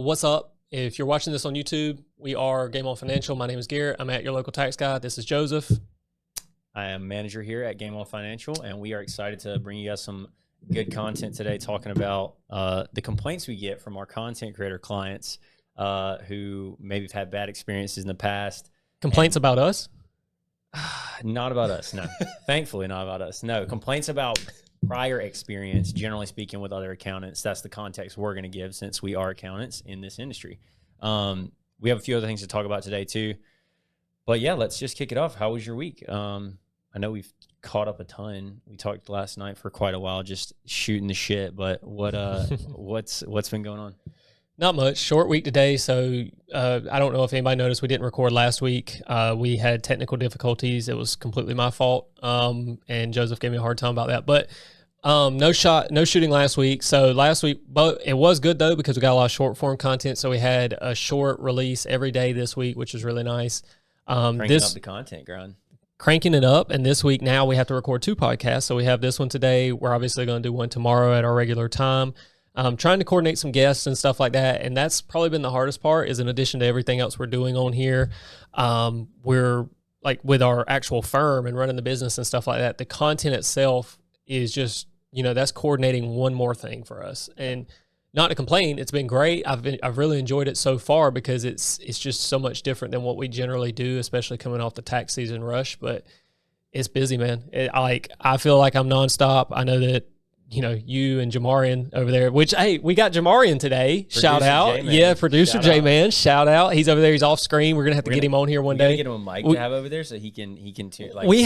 What's up? If you're watching this on YouTube, we are Game On Financial. My name is Garrett. I'm at your local tax guy. This is Joseph. I am manager here at Game On Financial, and we are excited to bring you guys some good content today talking about the complaints we get from our content creator clients who maybe have had bad experiences in the past. Complaints about us? Not about us, no. Thankfully, not about us. No, complaints about prior experience, generally speaking, with other accountants. That's the context we're going to give since we are accountants in this industry. We have a few other things to talk about today, too. But, yeah, let's just kick it off. How was your week? I know we've caught up a ton. We talked last night for quite a while just shooting the shit. But what's been going on? Not much. Short week today, so I don't know if anybody noticed we didn't record last week. We had technical difficulties. It was completely my fault, and Joseph gave me a hard time about that. But no shooting last week. So last week, but it was good, though, because we got a lot of short-form content. So we had a short release every day this week, which was really nice. Cranking up the content grind. Cranking it up, and this week now we have to record 2 podcasts. So we have this one today. We're obviously going to do one tomorrow at our regular time. Trying to coordinate some guests and stuff like that, and that's probably been the hardest part. Is in addition to everything else we're doing on here, we're like with our actual firm and running the business and stuff like that. The content itself is just, that's coordinating one more thing for us. And not to complain, it's been great. I've really enjoyed it so far because it's just so much different than what we generally do, especially coming off the tax season rush. But it's busy, man. I feel like I'm nonstop. I know that. You and Jamarian over there, which, hey, we got Jamarian today. Producer shout out. J-Man. Yeah, producer J-Man. Shout out. He's over there. He's off screen. We're going to have to get him on here one day. Get him a mic to have over there so he can we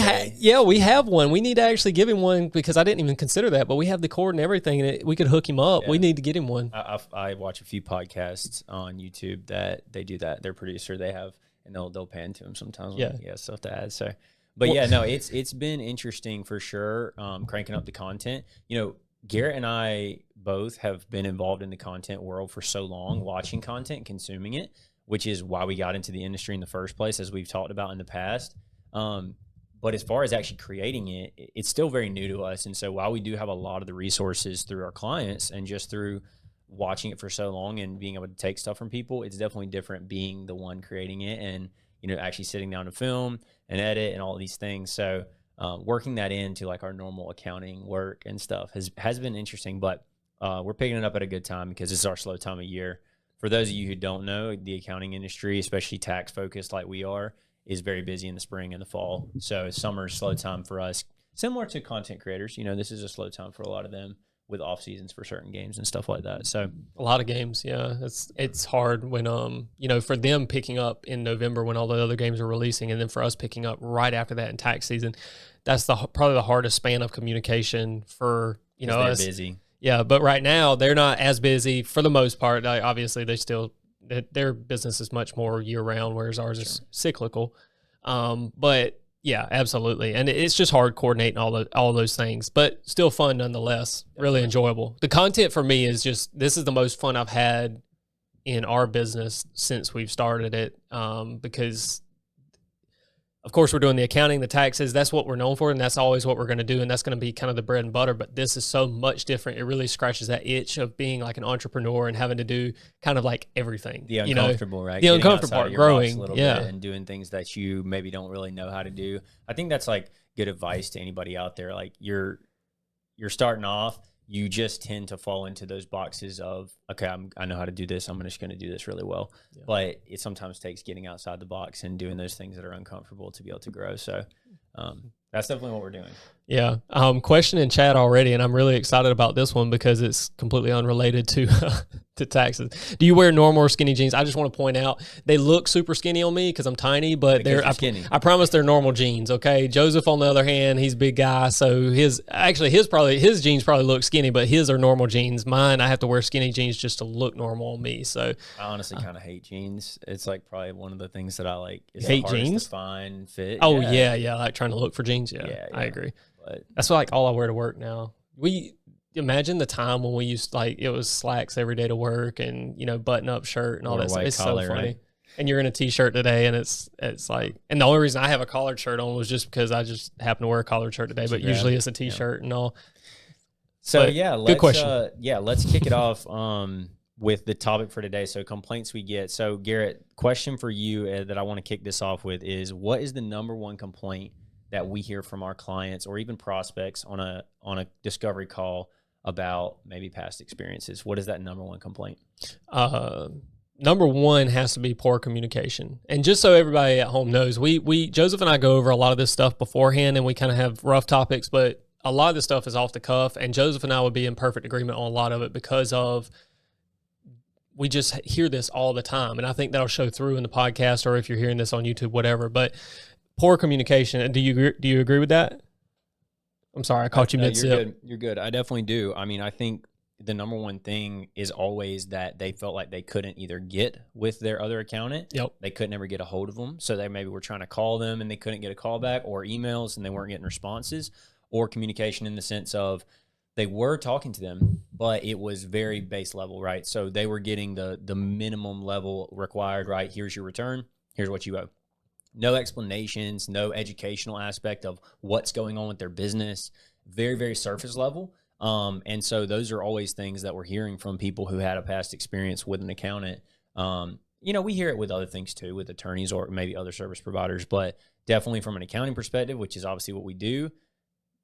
have one. We need to actually give him one because I didn't even consider that, but we have the cord and everything, and we could hook him up. Yeah. We need to get him one. I watch a few podcasts on YouTube that they do that. Their producer, they have, and they'll pan to him sometimes when he has stuff to add. So, but it's been interesting for sure, cranking up the content. Garrett and I both have been involved in the content world for so long, watching content, consuming it, which is why we got into the industry in the first place, as we've talked about in the past. But as far as actually creating it, it's still very new to us. And so while we do have a lot of the resources through our clients and just through watching it for so long and being able to take stuff from people, it's definitely different being the one creating it and, actually sitting down to film and edit and all of these things. So working that into like our normal accounting work and stuff has been interesting, but we're picking it up at a good time because it's our slow time of year. For those of you who don't know, the accounting industry, especially tax focused like we are, is very busy in the spring and the fall. So summer's slow time for us, similar to content creators. This is a slow time for a lot of them with off seasons for certain games and stuff like that. So a lot of games, yeah. It's hard when for them picking up in November when all the other games are releasing, and then for us picking up right after that in tax season. That's probably the hardest span of communication for us. They're busy. Yeah, but right now they're not as busy for the most part. Obviously, their business is much more year round, whereas ours is cyclical. But yeah, absolutely. And it's just hard coordinating all those things, but still fun nonetheless. Definitely. Really enjoyable. The content for me is this is the most fun I've had in our business since we've started it, because of course we're doing the accounting, the taxes, that's what we're known for, and that's always what we're going to do, and that's going to be kind of the bread and butter, but this is so much different. It really scratches that itch of being like an entrepreneur and having to do kind of like everything. The uncomfortable, right? The uncomfortable part, growing, a little bit and doing things that you maybe don't really know how to do. I think that's like good advice to anybody out there. Like you're starting off, you just tend to fall into those boxes of, okay, I know how to do this. I'm just going to do this really well. Yeah. But it sometimes takes getting outside the box and doing those things that are uncomfortable to be able to grow. So that's definitely what we're doing. Yeah. Question in chat already, and I'm really excited about this one because it's completely unrelated to taxes. Do you wear normal or skinny jeans? I just want to point out they look super skinny on me because I'm tiny, but they're skinny. I promise they're normal jeans. Okay. Joseph, on the other hand, he's a big guy, so his jeans probably look skinny, but his are normal jeans. Mine, I have to wear skinny jeans just to look normal on me. So I honestly kind of hate jeans. It's like probably one of the things that I like. Is hate jeans? To find fit. Oh yeah, like trying to look for jeans. Yeah. I agree. But that's like all I wear to work now. We imagine the time when we used it was slacks every day to work and button up shirt and all that stuff. It's collar, so funny. Right? And you're in a t-shirt today, and it's like, and the only reason I have a collared shirt on was just because I just happen to wear a collared shirt today. But usually it's a t-shirt and all. So good question. Let's kick it off. with the topic for today. So complaints we get. So Garrett, question for you that I want to kick this off with is, what is the number one complaint that we hear from our clients or even prospects on a discovery call about maybe past experiences? What is that number one complaint? Number one has to be poor communication. And just so everybody at home knows, we Joseph and I go over a lot of this stuff beforehand, and we kind of have rough topics, but a lot of this stuff is off the cuff, and Joseph and I would be in perfect agreement on a lot of it because of we just hear this all the time. And I think that'll show through in the podcast, or if you're hearing this on YouTube, whatever. But poor communication. Do you agree with that? I'm sorry, I caught you mid-sip. You're good. I definitely do. I mean, I think the number one thing is always that they felt like they couldn't either get with their other accountant. Yep. They couldn't ever get a hold of them. So they maybe were trying to call them and they couldn't get a call back, or emails and they weren't getting responses, or communication in the sense of they were talking to them, but it was very base level, right? So they were getting the minimum level required, right? Here's your return. Here's what you owe. No explanations, no educational aspect of what's going on with their business. Very, very surface level. And so those are always things that we're hearing from people who had a past experience with an accountant. We hear it with other things too, with attorneys or maybe other service providers, but definitely from an accounting perspective, which is obviously what we do,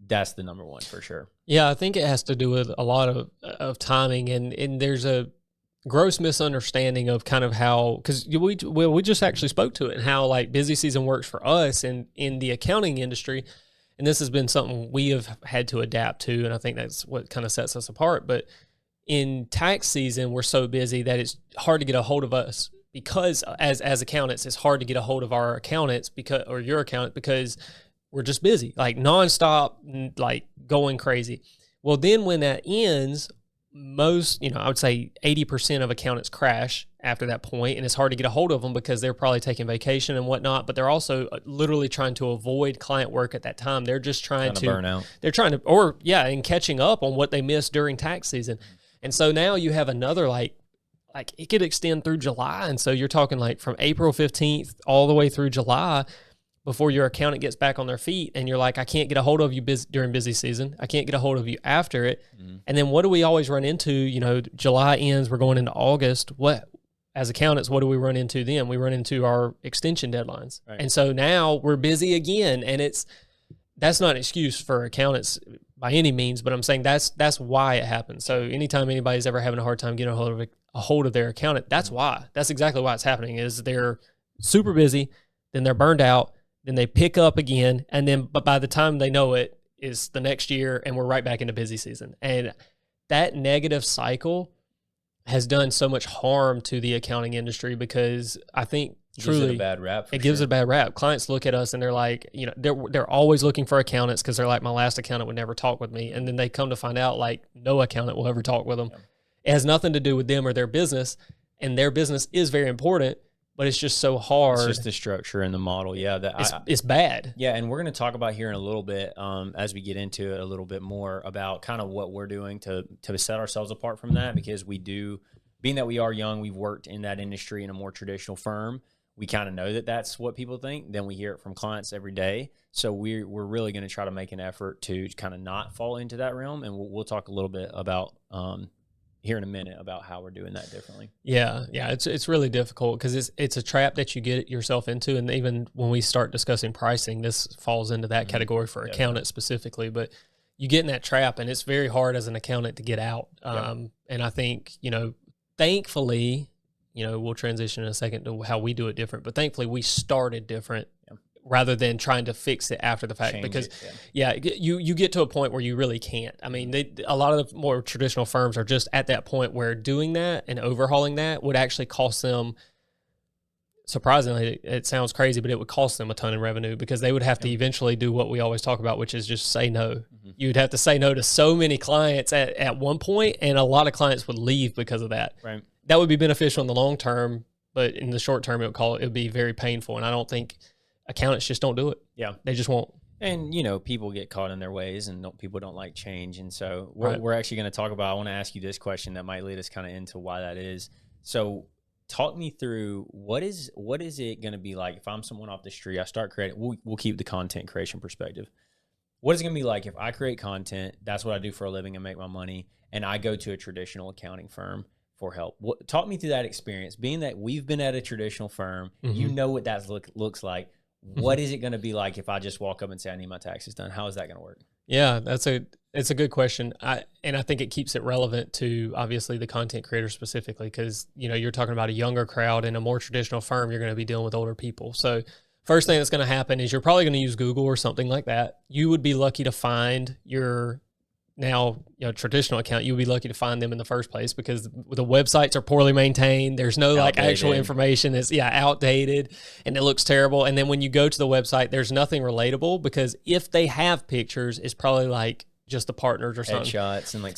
that's the number one for sure. Yeah, I think it has to do with a lot of timing, and there's a gross misunderstanding of kind of how, because we just actually spoke to it, and how like busy season works for us in the accounting industry. And this has been something we have had to adapt to, and I think that's what kind of sets us apart. But in tax season, we're so busy that it's hard to get a hold of us, because as accountants, it's hard to get a hold of our accountants or your accountant, because we're just busy, like nonstop, like going crazy. Well, then when that ends, I would say 80% of accountants crash after that point, and it's hard to get a hold of them because they're probably taking vacation and whatnot, but they're also literally trying to avoid client work at that time. They're just trying to burn out. They're trying to, and catching up on what they missed during tax season. And so now you have another, like it could extend through July. And so you're talking like from April 15th all the way through July before your accountant gets back on their feet, and you're like, I can't get a hold of you during busy season. I can't get a hold of you after it. Mm-hmm. And then what do we always run into? July ends, we're going into August. As accountants, what do we run into then? We run into our extension deadlines. Right. And so now we're busy again, and that's not an excuse for accountants by any means, but I'm saying that's why it happens. So anytime anybody's ever having a hard time getting a hold of their accountant, that's why. That's exactly why it's happening, is they're super busy, then they're burned out, then they pick up again, but by the time they know it, is the next year, and we're right back into busy season. And that negative cycle has done so much harm to the accounting industry, because I think truly gives it a bad rap. It gives it a bad rap. Clients look at us and they're like, they're always looking for accountants, because they're like, my last accountant would never talk with me. And then they come to find out like no accountant will ever talk with them. Yeah. It has nothing to do with them or their business, and their business is very important, but it's just so hard. It's just the structure and the model. Yeah. It's bad. Yeah. And we're going to talk about here in a little bit, as we get into it a little bit more, about kind of what we're doing to set ourselves apart from that, because being that we are young, we've worked in that industry in a more traditional firm. We kind of know that that's what people think. Then we hear it from clients every day. So we're really going to try to make an effort to kind of not fall into that realm. And we'll talk a little bit about, here in a minute, about how we're doing that differently. Yeah. It's really difficult, because it's a trap that you get yourself into. And even when we start discussing pricing, this falls into that category for accountants specifically. But you get in that trap, and it's very hard as an accountant to get out. And I think, thankfully, we'll transition in a second to how we do it different. But thankfully, we started different. Rather than trying to fix it after the fact. Because you get to a point where you really can't. I mean, a lot of the more traditional firms are just at that point where doing that and overhauling that would actually cost them, surprisingly, it sounds crazy, but it would cost them a ton in revenue, because they would have to eventually do what we always talk about, which is just say no. Mm-hmm. You'd have to say no to so many clients at one point, and a lot of clients would leave because of that. Right. That would be beneficial in the long term, but in the short term, it would be very painful. And I don't think accountants just don't do it. Yeah. They just won't. And, people get caught in their ways, and people don't like change. And so we're actually going to talk about, I want to ask you this question that might lead us kind of into why that is. So talk me through, what is it going to be like if I'm someone off the street, I start creating, we'll keep the content creation perspective. What is it going to be like if I create content, that's what I do for a living and make my money, and I go to a traditional accounting firm for help. Talk me through that experience. Being that we've been at a traditional firm, you know what that looks like. What is it going to be like if I just walk up and say I need my taxes done? How is that going to work? Yeah, it's a good question. I think it keeps it relevant to obviously the content creator specifically, because you're talking about a younger crowd. In a more traditional firm, you're going to be dealing with older people. So first thing that's going to happen is you're probably going to use Google or something like that. You would be lucky to find your traditional account. You would be lucky to find them in the first place, because the websites are poorly maintained. There's no outdated. Like actual information. It's outdated and it looks terrible. And then when you go to the website, there's nothing relatable, because if they have pictures, it's probably like just the partners or something. Headshots and like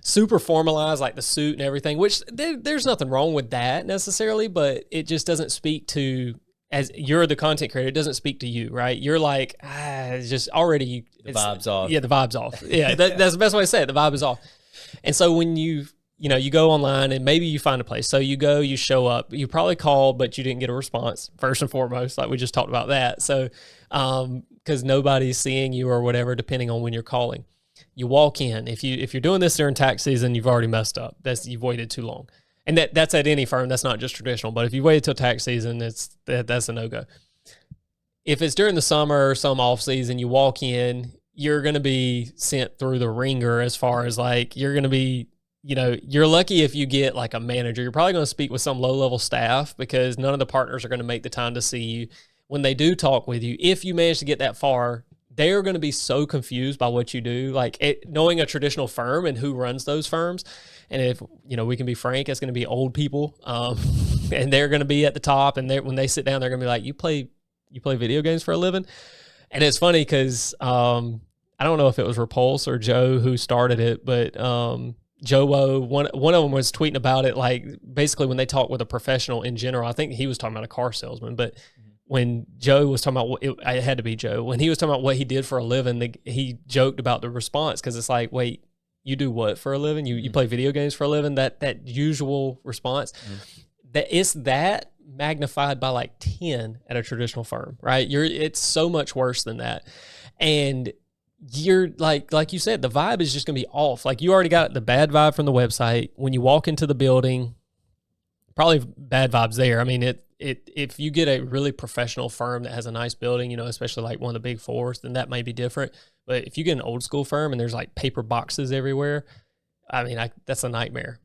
super formalized, like the suit and everything, which there's nothing wrong with that necessarily, but it just doesn't speak to, as you're the content creator, it doesn't speak to you, right? You're like, it's just already... The vibe's off. Yeah, the vibe's off. Yeah, that's the best way to say it. The vibe is off. And so when you go online and maybe you find a place. So you go, you show up, you probably called, but you didn't get a response, first and foremost, like we just talked about that. So, because nobody's seeing you or whatever, depending on when you're calling. You walk in. If you're doing this during tax season, you've already messed up. You've waited too long. And that's at any firm. That's not just traditional. But if you wait till tax season, that's a no-go. If it's during the summer or some off season, you walk in, you're going to be sent through the ringer as far as like, you're going to be, you're lucky if you get like a manager. You're probably going to speak with some low-level staff, because none of the partners are going to make the time to see you. When they do talk with you, if you manage to get that far, they're going to be so confused by what you do. Like knowing a traditional firm and who runs those firms. And if, we can be frank, it's going to be old people. And they're going to be at the top. And when they sit down, they're going to be like, you play video games for a living? And it's funny because I don't know if it was Repulse or Joe who started it, but Joe, one of them was tweeting about it. Like basically when they talk with a professional in general, I think he was talking about a car salesman, but when Joe was talking about it had to be Joe. When he was talking about what he did for a living, he joked about the response, because it's like, wait, you do what for a living? You play video games for a living? That usual response. That magnified by like 10 at a traditional firm, right? It's so much worse than that. And you're like you said, the vibe is just going to be off. Like you already got the bad vibe from the website. When you walk into the building, probably bad vibes there. I mean, if you get a really professional firm that has a nice building, especially like one of the big fours, then that may be different. But if you get an old school firm and there's like paper boxes everywhere, I mean, that's a nightmare.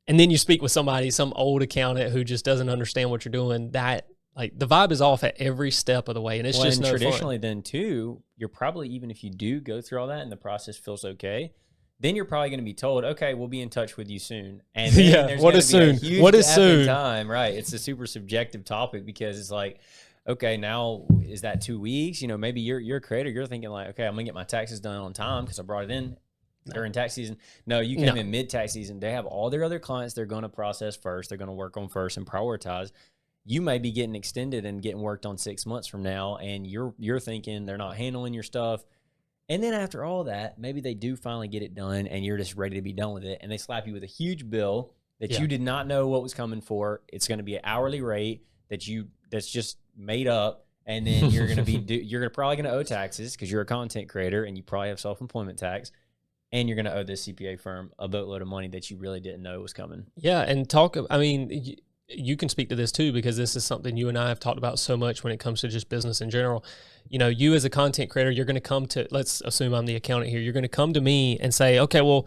And then you speak with some old accountant who just doesn't understand what you're doing. That like the vibe is off at every step of the way, and it's just no traditionally fun. Then too, you're probably, even if you do go through all that and the process feels okay, then you're probably going to be told, okay, we'll be in touch with you soon. And then what is soon? What is soon? Time, right? It's a super subjective topic, because it's like, okay, now is that 2 weeks? Maybe you're a creator. You're thinking like, okay, I'm gonna get my taxes done on time because I brought it in during tax season. No, you came in mid-tax season. They have all their other clients they're going to process first. They're going to work on first and prioritize. You may be getting extended and getting worked on 6 months from now, and you're thinking they're not handling your stuff. And then after all that, maybe they do finally get it done, and you're just ready to be done with it, and they slap you with a huge bill that you did not know what was coming for. It's going to be an hourly rate that's just made up, and then you're going to be you're probably going to owe taxes because you're a content creator, and you probably have self-employment tax. And you're going to owe this CPA firm a boatload of money that you really didn't know was coming. Yeah, and you can speak to this too, because this is something you and I have talked about so much when it comes to just business in general. You as a content creator, you're going to come to, let's assume I'm the accountant here, you're going to come to me and say, okay, well,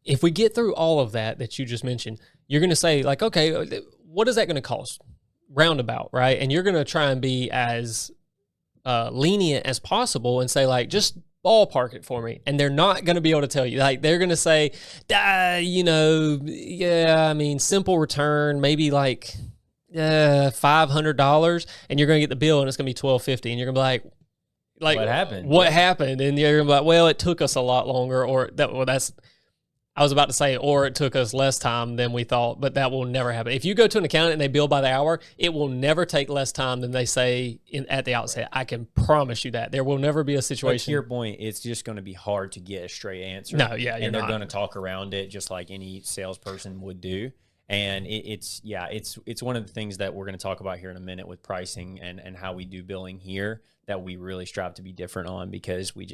if we get through all of that you just mentioned, you're going to say like, okay, what is that going to cost? Roundabout, right? And you're going to try and be as lenient as possible and say like, just ballpark it for me. And they're not going to be able to tell you. Like they're going to say, simple return, maybe like $500, and you're going to get the bill and it's going to be $1,250, and you're going to be like what happened? What happened? And you're going to be like, well, it took us a lot longer, I was about to say, or it took us less time than we thought, but that will never happen. If you go to an accountant and they bill by the hour, it will never take less time than they say at the outset. I can promise you that. There will never be a situation. But to your point, it's just going to be hard to get a straight answer. No, yeah, and they're going to talk around it just like any salesperson would do. And it's one of the things that we're going to talk about here in a minute with pricing and how we do billing here that we really strive to be different on, because we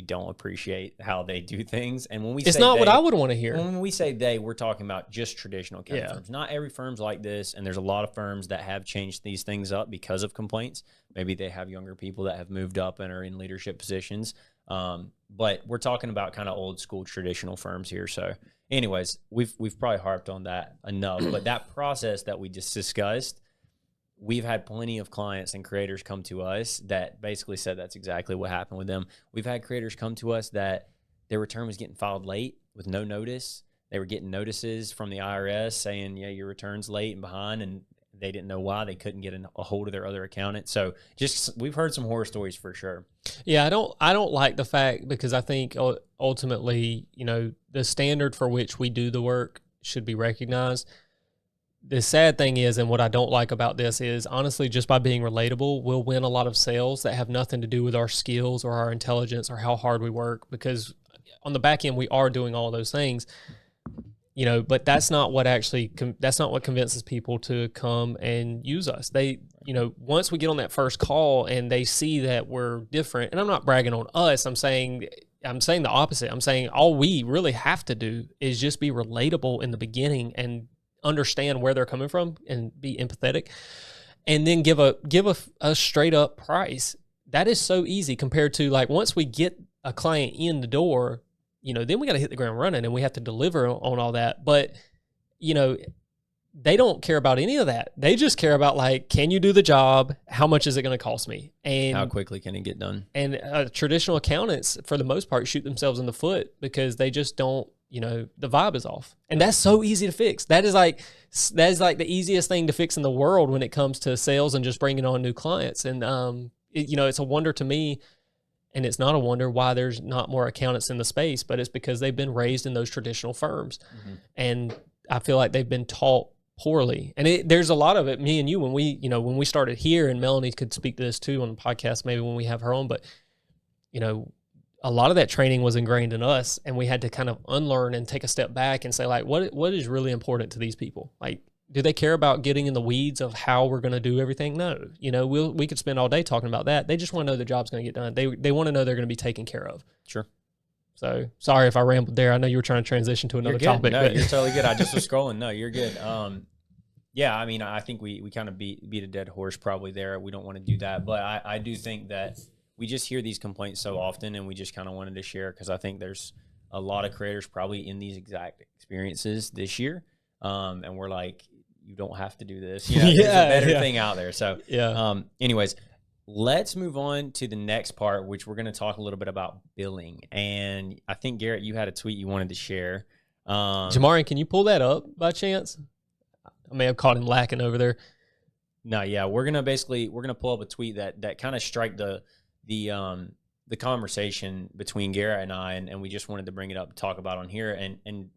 don't appreciate how they do things. And when it's not what I would want to hear. When we say they, we're talking about just traditional accounting firms. Not every firm's like this, and there's a lot of firms that have changed these things up because of complaints. Maybe they have younger people that have moved up and are in leadership positions. But we're talking about kind of old school traditional firms here. So anyways, we've probably harped on that enough, but that process that we just discussed, we've had plenty of clients and creators come to us that basically said that's exactly what happened with them. We've had creators come to us that their return was getting filed late with no notice. They were getting notices from the IRS saying, yeah, your return's late and behind, and they didn't know why. They couldn't get a hold of their other accountant. So we've heard some horror stories for sure. Yeah, I don't like the fact, because I think ultimately, the standard for which we do the work should be recognized. The sad thing is, and what I don't like about this is, honestly, just by being relatable, we'll win a lot of sales that have nothing to do with our skills or our intelligence or how hard we work, because on the back end, we are doing all those things. But that's not what convinces people to come and use us. They, once we get on that first call and they see that we're different, and I'm not bragging on us, I'm saying the opposite. I'm saying all we really have to do is just be relatable in the beginning and understand where they're coming from and be empathetic, and then give a straight up price. That is so easy compared to, like, once we get a client in the door, then we got to hit the ground running and we have to deliver on all that. But, they don't care about any of that. They just care about, like, can you do the job? How much is it going to cost me? And how quickly can it get done? And traditional accountants, for the most part, shoot themselves in the foot because they just don't, the vibe is off. And that's so easy to fix. That is like the easiest thing to fix in the world when it comes to sales and just bringing on new clients. And, it's a wonder to me. And it's not a wonder why there's not more accountants in the space, but it's because they've been raised in those traditional firms. Mm-hmm. And I feel like they've been taught poorly. And there's a lot of it, me and you, when we started here, and Melanie could speak to this too on the podcast, maybe when we have her on, but, a lot of that training was ingrained in us, and we had to kind of unlearn and take a step back and say, like, what is really important to these people? Like, do they care about getting in the weeds of how we're going to do everything? No. We could spend all day talking about that. They just want to know the job's going to get done. They want to know they're going to be taken care of. Sure. So sorry if I rambled there. I know you were trying to transition to another topic. No, you're totally good. I just was scrolling. No, you're good. Yeah, I mean, I think we kind of beat a dead horse probably there. We don't want to do that. But I do think that we just hear these complaints so often, and we just kind of wanted to share, because I think there's a lot of creators probably in these exact experiences this year. And we're like, you don't have to do this. There's a better thing out there. So, anyways, let's move on to the next part, which we're going to talk a little bit about billing. And I think, Garrett, you had a tweet you wanted to share. Jamarian, can you pull that up by chance? I may have caught him lacking over there. No, yeah, we're gonna pull up a tweet that kind of strike the conversation between Garrett and I, and we just wanted to bring it up to talk about on here and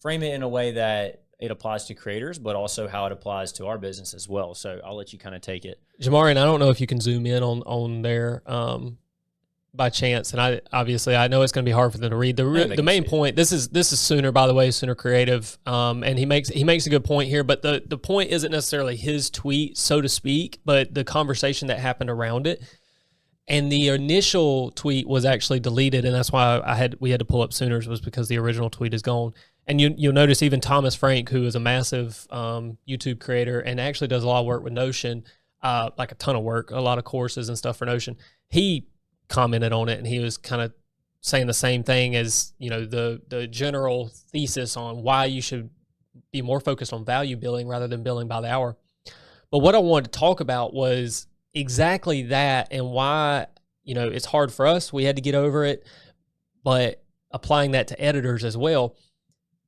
frame it in a way that it applies to creators, but also how it applies to our business as well. So I'll let you kind of take it. Jamarian, I don't know if you can zoom in on there by chance, and I know it's going to be hard for them to read. The main point. This is Sooner, by the way, Sooner Creative, and he makes a good point here. But the point isn't necessarily his tweet, so to speak, but the conversation that happened around it. And the initial tweet was actually deleted, and that's why we had to pull up Sooners, was because the original tweet is gone. And you'll notice even Thomas Frank, who is a massive YouTube creator and actually does a lot of work with Notion, like a ton of work, a lot of courses and stuff for Notion. He commented on it, and he was kind of saying the same thing as the general thesis on why you should be more focused on value billing rather than billing by the hour. But what I wanted to talk about was exactly that, and why it's hard for us. We had to get over it, but applying that to editors as well.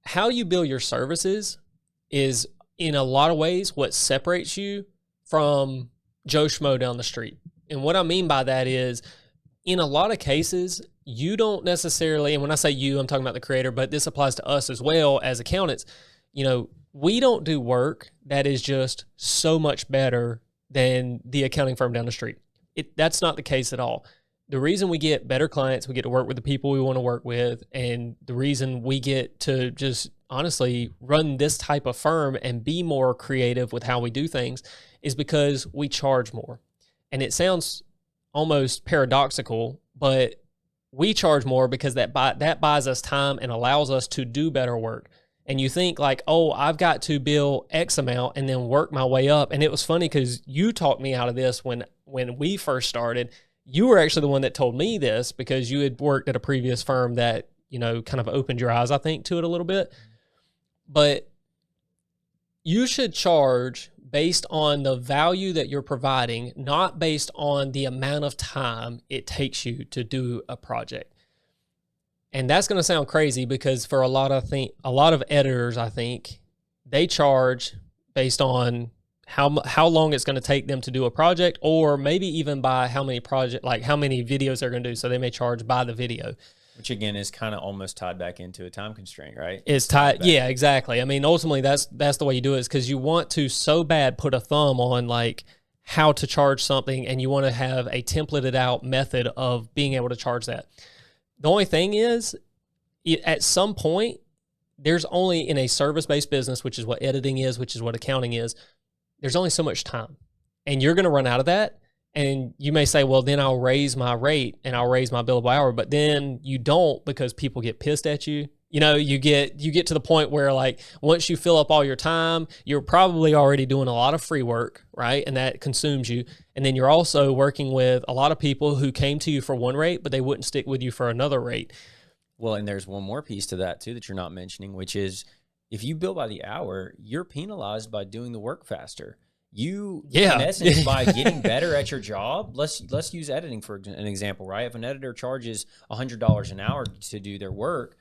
How you bill your services is, in a lot of ways, what separates you from Joe Schmo down the street. And what I mean by that is, in a lot of cases, you don't necessarily, and when I say you, I'm talking about the creator, but this applies to us as well as accountants. We don't do work that is just so much better than the accounting firm down the street. That's not the case at all. the reason we get better clients, we get to work with the people we want to work with, and the reason we get to just honestly run this type of firm and be more creative with how we do things is because we charge more. And it sounds almost paradoxical, but we charge more because that buys us time and allows us to do better work. And you think like, oh, I've got to bill X amount and then work my way up. And it was funny because you talked me out of this when we first started. You were actually the one that told me this because you had worked at a previous firm that, you know, kind of opened your eyes, I think, to it a little bit. But you should charge based on the value that you're providing, not based on the amount of time it takes you to do a project. And that's going to sound crazy because for a lot of editors, I think they charge based on how long it's going to take them to do a project, or maybe even by how many videos they're going to do. So they may charge by the video. Which again is kind of almost tied back into a time constraint, right? It's tied. Yeah, exactly. I mean, ultimately that's the way you do it, is because you want to so bad put a thumb on like how to charge something, and you want to have a templated out method of being able to charge that. The only thing is, at some point, there's only, in a service-based business, which is what editing is, which is what accounting is, there's only so much time, and you're going to run out of that. And you may say, well, then I'll raise my rate and I'll raise my billable hour, but then you don't, because people get pissed at you. You know, you get to the point where like once you fill up all your time, you're probably already doing a lot of free work, right? And that consumes you. And then you're also working with a lot of people who came to you for one rate, but they wouldn't stick with you for another rate. Well, and there's one more piece to that too that you're not mentioning, which is if you bill by the hour, you're penalized by doing the work faster. In essence, by getting better at your job, let's use editing for an example, right? If an editor charges $100 an hour to do their work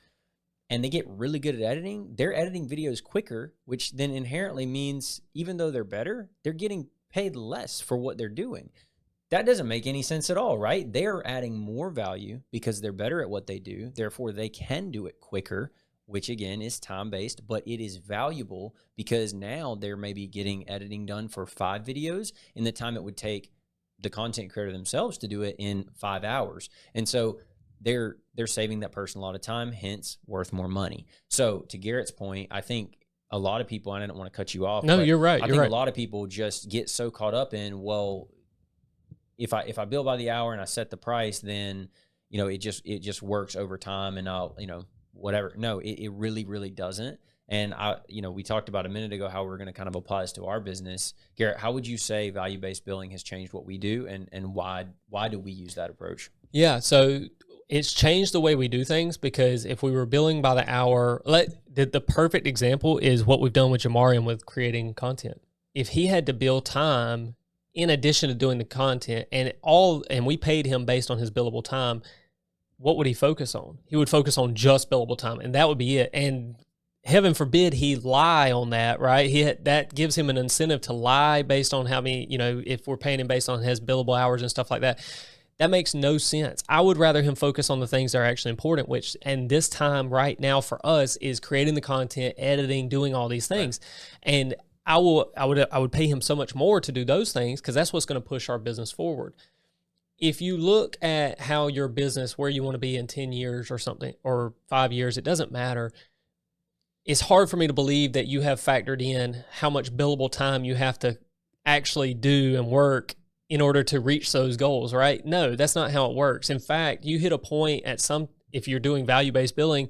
and they get really good at editing, they're editing videos quicker, which then inherently means even though they're better, they're getting paid less for what they're doing. That doesn't make any sense at all, right? They're adding more value because they're better at what they do. Therefore, they can do it quicker, which again is time-based, but it is valuable because now they're maybe getting editing done for 5 videos in the time it would take the content creator themselves to do it in 5 hours. And so they're saving that person a lot of time, hence worth more money. So to Garrett's point, I think a lot of people, and I don't want to cut you off. No, you're right. I think a lot of people just get so caught up in, well, if I bill by the hour and I set the price, then, you know, it just works over time and I'll, you know, whatever. No, it really, really doesn't. And we talked about a minute ago how we're going to kind of apply this to our business. Garrett, how would you say value-based billing has changed what we do, and why do we use that approach? Yeah, so it's changed the way we do things, because if we were billing by the hour, the perfect example is what we've done with Jamarian with creating content. If he had to bill time in addition to doing the content and we paid him based on his billable time, what would he focus on? He would focus on just billable time, and that would be it. And heaven forbid he lie on that, right? That gives him an incentive to lie based on how many, if we're paying him based on his billable hours and stuff like that. That makes no sense. I would rather him focus on the things that are actually important, and this time right now for us is creating the content, editing, doing all these things. Right. And I would pay him so much more to do those things, because that's what's going to push our business forward. If you look at how your business, where you want to be in 10 years or something, or 5 years, it doesn't matter. It's hard for me to believe that you have factored in how much billable time you have to actually do and work in order to reach those goals, right? No, that's not how it works. In fact, you hit a point if you're doing value-based billing,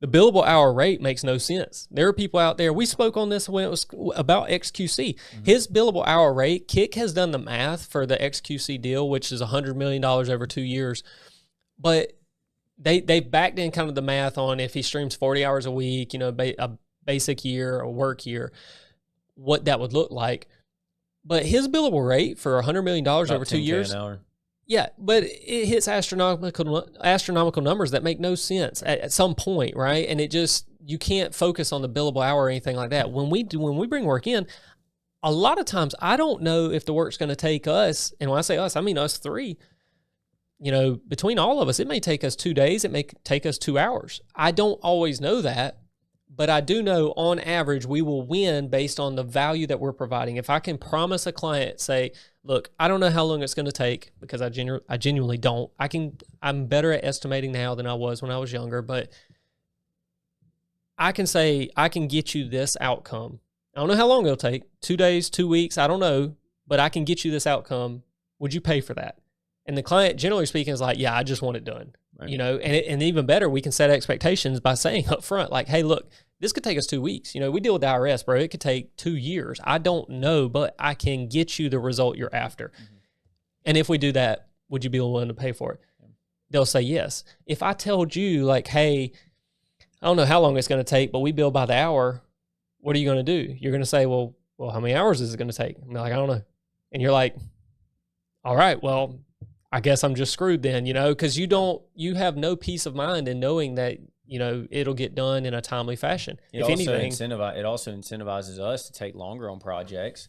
the billable hour rate makes no sense. There are people out there, we spoke on this when it was about XQC. Mm-hmm. His billable hour rate, Kick has done the math for the XQC deal, which is $100 million over 2 years. But they backed in kind of the math on if he streams 40 hours a week, a basic year, a work year, what that would look like. But his billable rate for $100 million over 2 years. An hour. Yeah, but it hits astronomical numbers that make no sense at some point, right? And you can't focus on the billable hour or anything like that. When we bring work in, a lot of times I don't know if the work's going to take us, and when I say us, I mean us three. Between all of us, it may take us 2 days, it may take us 2 hours. I don't always know that, But I do know on average we will win based on the value that we're providing. If I can promise a client, say, look, I don't know how long it's going to take because I genuinely don't. I'm better at estimating now than I was when I was younger, but I can say I can get you this outcome. I don't know how long it'll take, 2 days, 2 weeks, I don't know, but I can get you this outcome. Would you pay for that? And the client, generally speaking, is like, yeah, I just want it done. Right. You know, and even better, we can set expectations by saying up front, like, hey, look, this could take us 2 weeks. You know, we deal with the IRS, bro. It could take 2 years. I don't know, but I can get you the result you're after. Mm-hmm. And if we do that, would you be willing to pay for it? Yeah. They'll say yes. If I told you, like, hey, I don't know how long it's going to take, but we bill by the hour, what are you going to do? You're going to say, well, how many hours is it going to take? I'm like, I don't know. And you're like, all right, well, I guess I'm just screwed then, you know, because you have no peace of mind in knowing that, you know, it'll get done in a timely fashion. It also incentivizes us to take longer on projects,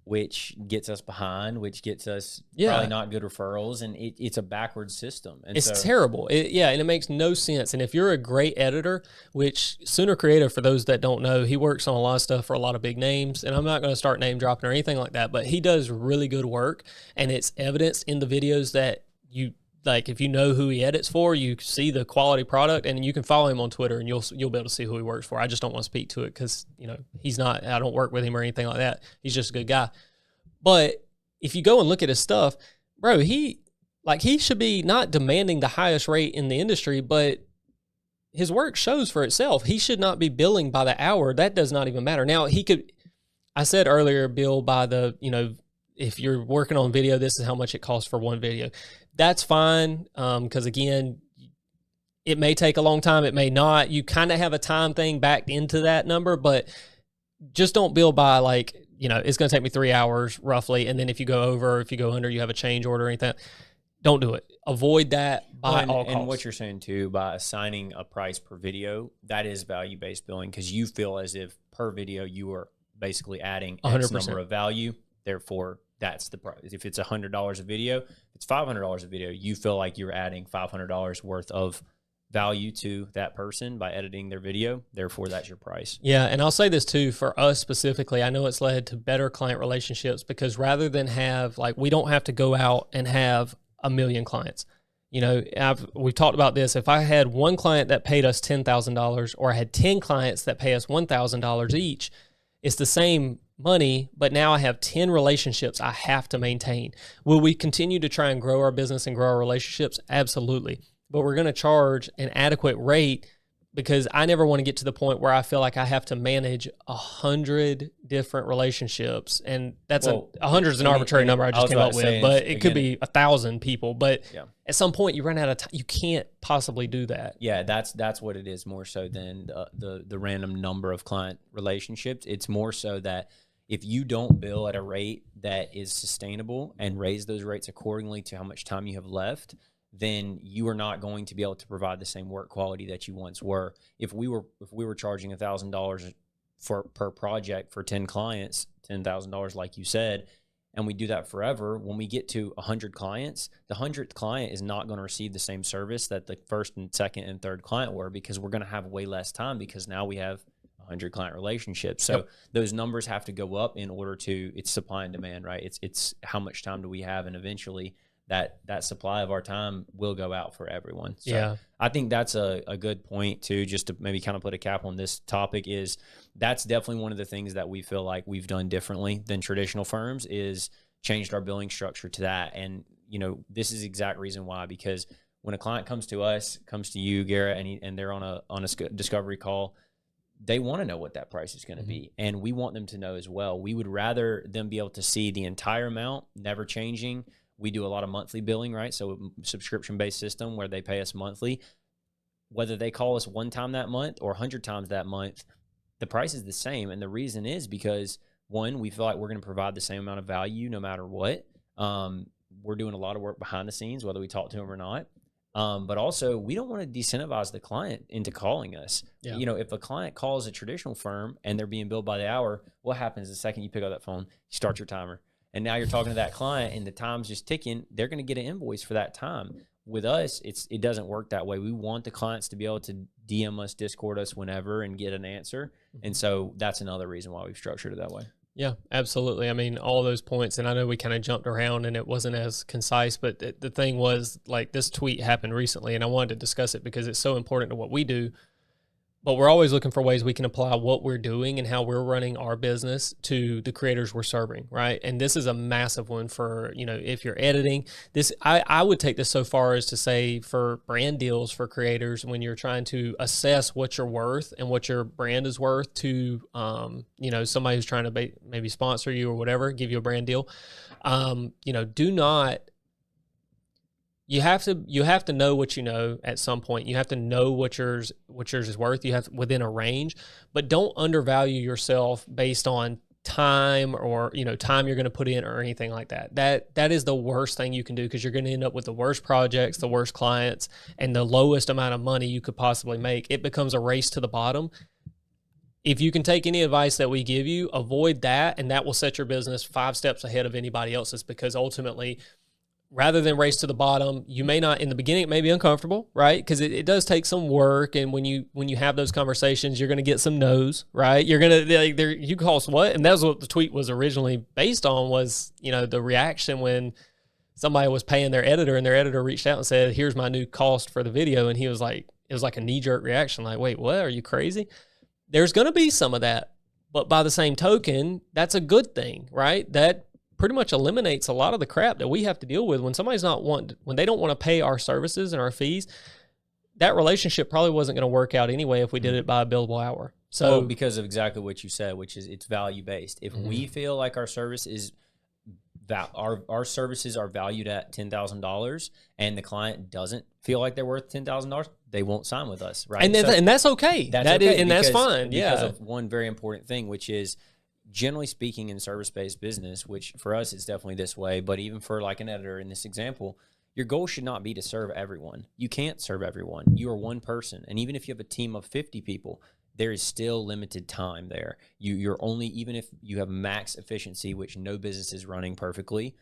which gets us behind, which gets us probably not good referrals, and it's a backwards system. And it's terrible. And it makes no sense. And if you're a great editor, which Sooner Creative, for those that don't know, he works on a lot of stuff for a lot of big names, and I'm not going to start name dropping or anything like that, but he does really good work, and it's evidenced in the videos that you like. If you know who he edits for, you see the quality product, and you can follow him on Twitter, and you'll be able to see who he works for. I just don't want to speak to it because, you know, I don't work with him or anything like that. He's just a good guy. But if you go and look at his stuff, bro, he should be not demanding the highest rate in the industry, but his work shows for itself. He should not be billing by the hour. That does not even matter. Now, I said earlier, bill by the, you know, if you're working on video, this is how much it costs for one video. That's fine, because again, it may take a long time, it may not. You kind of have a time thing backed into that number, but just don't bill by, like, you know, it's going to take me 3 hours roughly, and then if you go over, if you go under, you have a change order or anything. Don't do it. Avoid that by all costs. And what you're saying too, by assigning a price per video, that is value-based billing, because you feel as if per video you are basically adding X 100%. Number of value. Therefore, that's the price. If it's $100 a video, it's $500 a video. You feel like you're adding $500 worth of value to that person by editing their video. Therefore, that's your price. Yeah, and I'll say this too, for us specifically, I know it's led to better client relationships, because rather than have, like, we don't have to go out and have 1 million clients. You know, we've talked about this. If I had one client that paid us $10,000, or I had 10 clients that pay us $1,000 each, it's the same money, but now I have 10 relationships I have to maintain. Will we continue to try and grow our business and grow our relationships? Absolutely. But we're going to charge an adequate rate, because I never want to get to the point where I feel like I have to manage 100 different relationships. And that's 100 is an arbitrary number I just came up with, but it could be 1,000 people. But at some point you run out of time. You can't possibly do that. Yeah, that's what it is, more so than the random number of client relationships. It's more so that if you don't bill at a rate that is sustainable and raise those rates accordingly to how much time you have left, then you are not going to be able to provide the same work quality that you once were. If we were charging $1,000 per project for 10 clients, $10,000 like you said, and we do that forever, when we get to 100 clients, the 100th client is not going to receive the same service that the first and second and third client were, because we're going to have way less time, because now we have 100 client relationships. So those numbers have to go up in order to, it's supply and demand, right? It's how much time do we have, and eventually that supply of our time will go out for everyone. So I think that's a good point too, just to maybe kind of put a cap on this topic, is that's definitely one of the things that we feel like we've done differently than traditional firms, is changed our billing structure to that. And, you know, this is the exact reason why, because when a client comes to us, comes to you, Garrett, and they're on a discovery call, they want to know what that price is going to be. And we want them to know as well. We would rather them be able to see the entire amount, never changing. We do a lot of monthly billing, right? So subscription-based system where they pay us monthly. Whether they call us one time that month or 100 times that month, the price is the same. And the reason is because, one, we feel like we're going to provide the same amount of value no matter what. We're doing a lot of work behind the scenes, whether we talk to them or not. But also, we don't want to disincentivize the client into calling us. Yeah. You know, if a client calls a traditional firm and they're being billed by the hour, what happens the second you pick up that phone? You start your timer. And now you're talking to that client and the time's just ticking. They're going to get an invoice for that time. With us, it doesn't work that way. We want the clients to be able to DM us, Discord us whenever and get an answer. And so that's another reason why we've structured it that way. Yeah, absolutely. I mean, all those points, and I know we kind of jumped around and it wasn't as concise, but the thing was, like, this tweet happened recently and I wanted to discuss it because it's so important to what we do. But we're always looking for ways we can apply what we're doing and how we're running our business to the creators we're serving, right? And this is a massive one for, you know, if you're editing this, I would take this so far as to say for brand deals for creators, when you're trying to assess what you're worth and what your brand is worth to, you know, somebody who's trying to maybe sponsor you or whatever, give you a brand deal, you know, do not, you have to know what you know at some point. You have to know what yours is worth. You have within a range, but don't undervalue yourself based on time or, you know, time you're going to put in or anything like that. That is the worst thing you can do, because you're going to end up with the worst projects, the worst clients, and the lowest amount of money you could possibly make. It becomes a race to the bottom. If you can take any advice that we give you, avoid that, and that will set your business 5 steps ahead of anybody else's, because ultimately, rather than race to the bottom, you may not, in the beginning, it may be uncomfortable, right? Because it does take some work. And when you have those conversations, you're going to get some no's, right? You're going to, you call us what? And that's what the tweet was originally based on, was, you know, the reaction when somebody was paying their editor and their editor reached out and said, here's my new cost for the video. And he was like, it was like a knee-jerk reaction. Like, wait, what? Are you crazy? There's going to be some of that. But by the same token, that's a good thing, right? That pretty much eliminates a lot of the crap that we have to deal with when somebody's when they don't want to pay our services and our fees. That relationship probably wasn't going to work out anyway if we did it by a billable hour. So because of exactly what you said, which is it's value based. If we feel like our service is our services are valued at $10,000 and the client doesn't feel like they're worth $10,000, they won't sign with us, right? And that's okay. That's fine. Because of one very important thing, which is, generally speaking, in service-based business, which for us it's definitely this way, but even for like an editor in this example, your goal should not be to serve everyone. You can't serve everyone. You are one person. And even if you have a team of 50 people, there is still limited time there. You're only, even if you have max efficiency, which no business is running perfectly,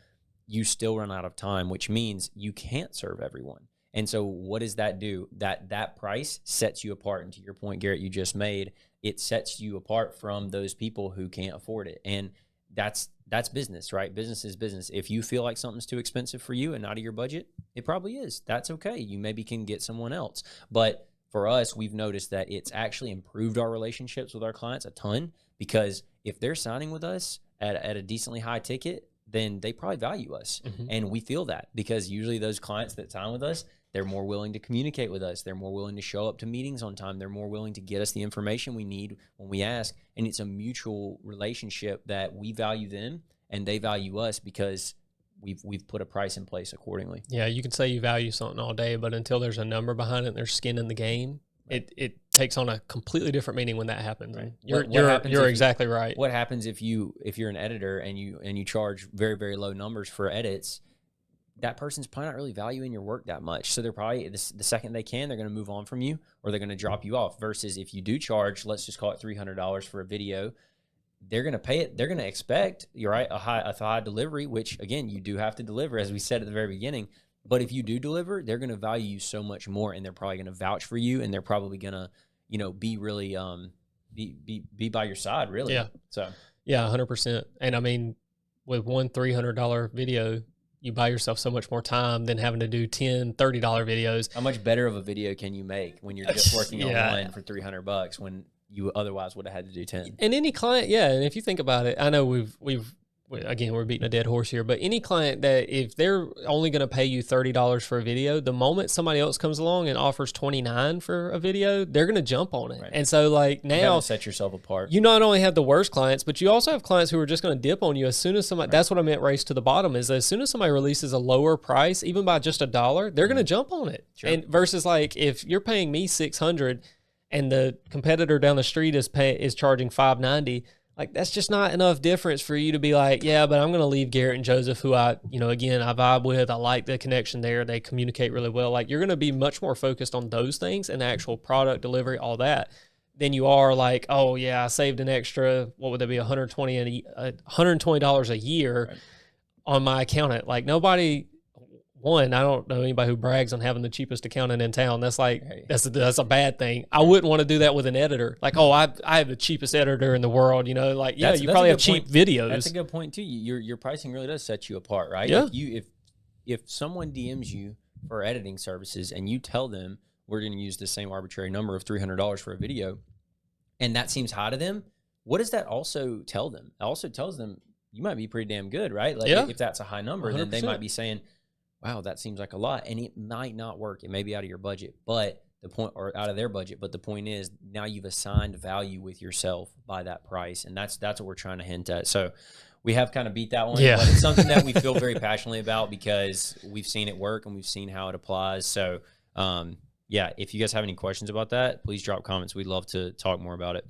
you still run out of time, which means you can't serve everyone. And so what does that do? That price sets you apart. And to your point, Garrett, you just made, it sets you apart from those people who can't afford it. And that's business, right? Business is business. If you feel like something's too expensive for you and not of your budget, it probably is. That's okay. You maybe can get someone else. But for us, we've noticed that it's actually improved our relationships with our clients a ton, because if they're signing with us at a decently high ticket, then they probably value us. And we feel that, because usually those clients that sign with us, they're more willing to communicate with us. They're more willing to show up to meetings on time. They're more willing to get us the information we need when we ask. And it's a mutual relationship that we value them and they value us, because we've put a price in place accordingly. Yeah, you can say you value something all day, but until there's a number behind it and there's skin in the game, it takes on a completely different meaning when that happens. Right. You're exactly right. What happens if you're an editor and you charge very, very low numbers for edits? That person's probably not really valuing your work that much. So they're probably, the second they can, they're going to move on from you, or they're going to drop you off. Versus if you do charge, let's just call it $300 for a video, they're going to pay it. They're going to expect, you're right, a high delivery, which again, you do have to deliver, as we said at the very beginning. But if you do deliver, they're going to value you so much more, and they're probably going to vouch for you, and they're probably going to, you know, be really, be by your side, really. Yeah. So yeah, 100%. And I mean, with one $300 video, you buy yourself so much more time than having to do $10, $30 videos. How much better of a video can you make when you're just working on one for $300 when you otherwise would have had to do 10? And any client, yeah. And if you think about it, I know again, we're beating a dead horse here, but any client that, if they're only going to pay you $30 for a video, the moment somebody else comes along and offers $29 for a video, they're going to jump on it. Right. And so like now, you have to set yourself apart. You not only have the worst clients, but you also have clients who are just going to dip on you as soon as somebody, that's what I meant race to the bottom, is as soon as somebody releases a lower price, even by just $1, they're going to jump on it. Sure. And versus like, if you're paying me $600 and the competitor down the street is charging $590, like, that's just not enough difference for you to be like, yeah, but I'm going to leave Garrett and Joseph, who I vibe with. I like the connection there. They communicate really well. Like, you're going to be much more focused on those things and the actual product delivery, all that, than you are like, oh yeah, I saved an extra, what would that be, $120 a year on my accountant. Like, nobody one, I don't know anybody who brags on having the cheapest accountant in town. That's like, that's a bad thing. I wouldn't want to do that with an editor. Like, oh, I have the cheapest editor in the world, you know, like, yeah, you probably have cheap videos. That's a good point too. Your pricing really does set you apart, right? Yeah. If someone DMs you for editing services and you tell them we're going to use the same arbitrary number of $300 for a video, and that seems high to them, what does that also tell them? It also tells them you might be pretty damn good, right? Like if that's a high number, 100%. Then they might be saying, wow, that seems like a lot, and it might not work. It may be out of your budget, but the point, or out of their budget. But the point is, now you've assigned value with yourself by that price, and that's what we're trying to hint at. So we have kind of beat that one, but it's something that we feel very passionately about because we've seen it work and we've seen how it applies. So yeah, if you guys have any questions about that, please drop comments. We'd love to talk more about it.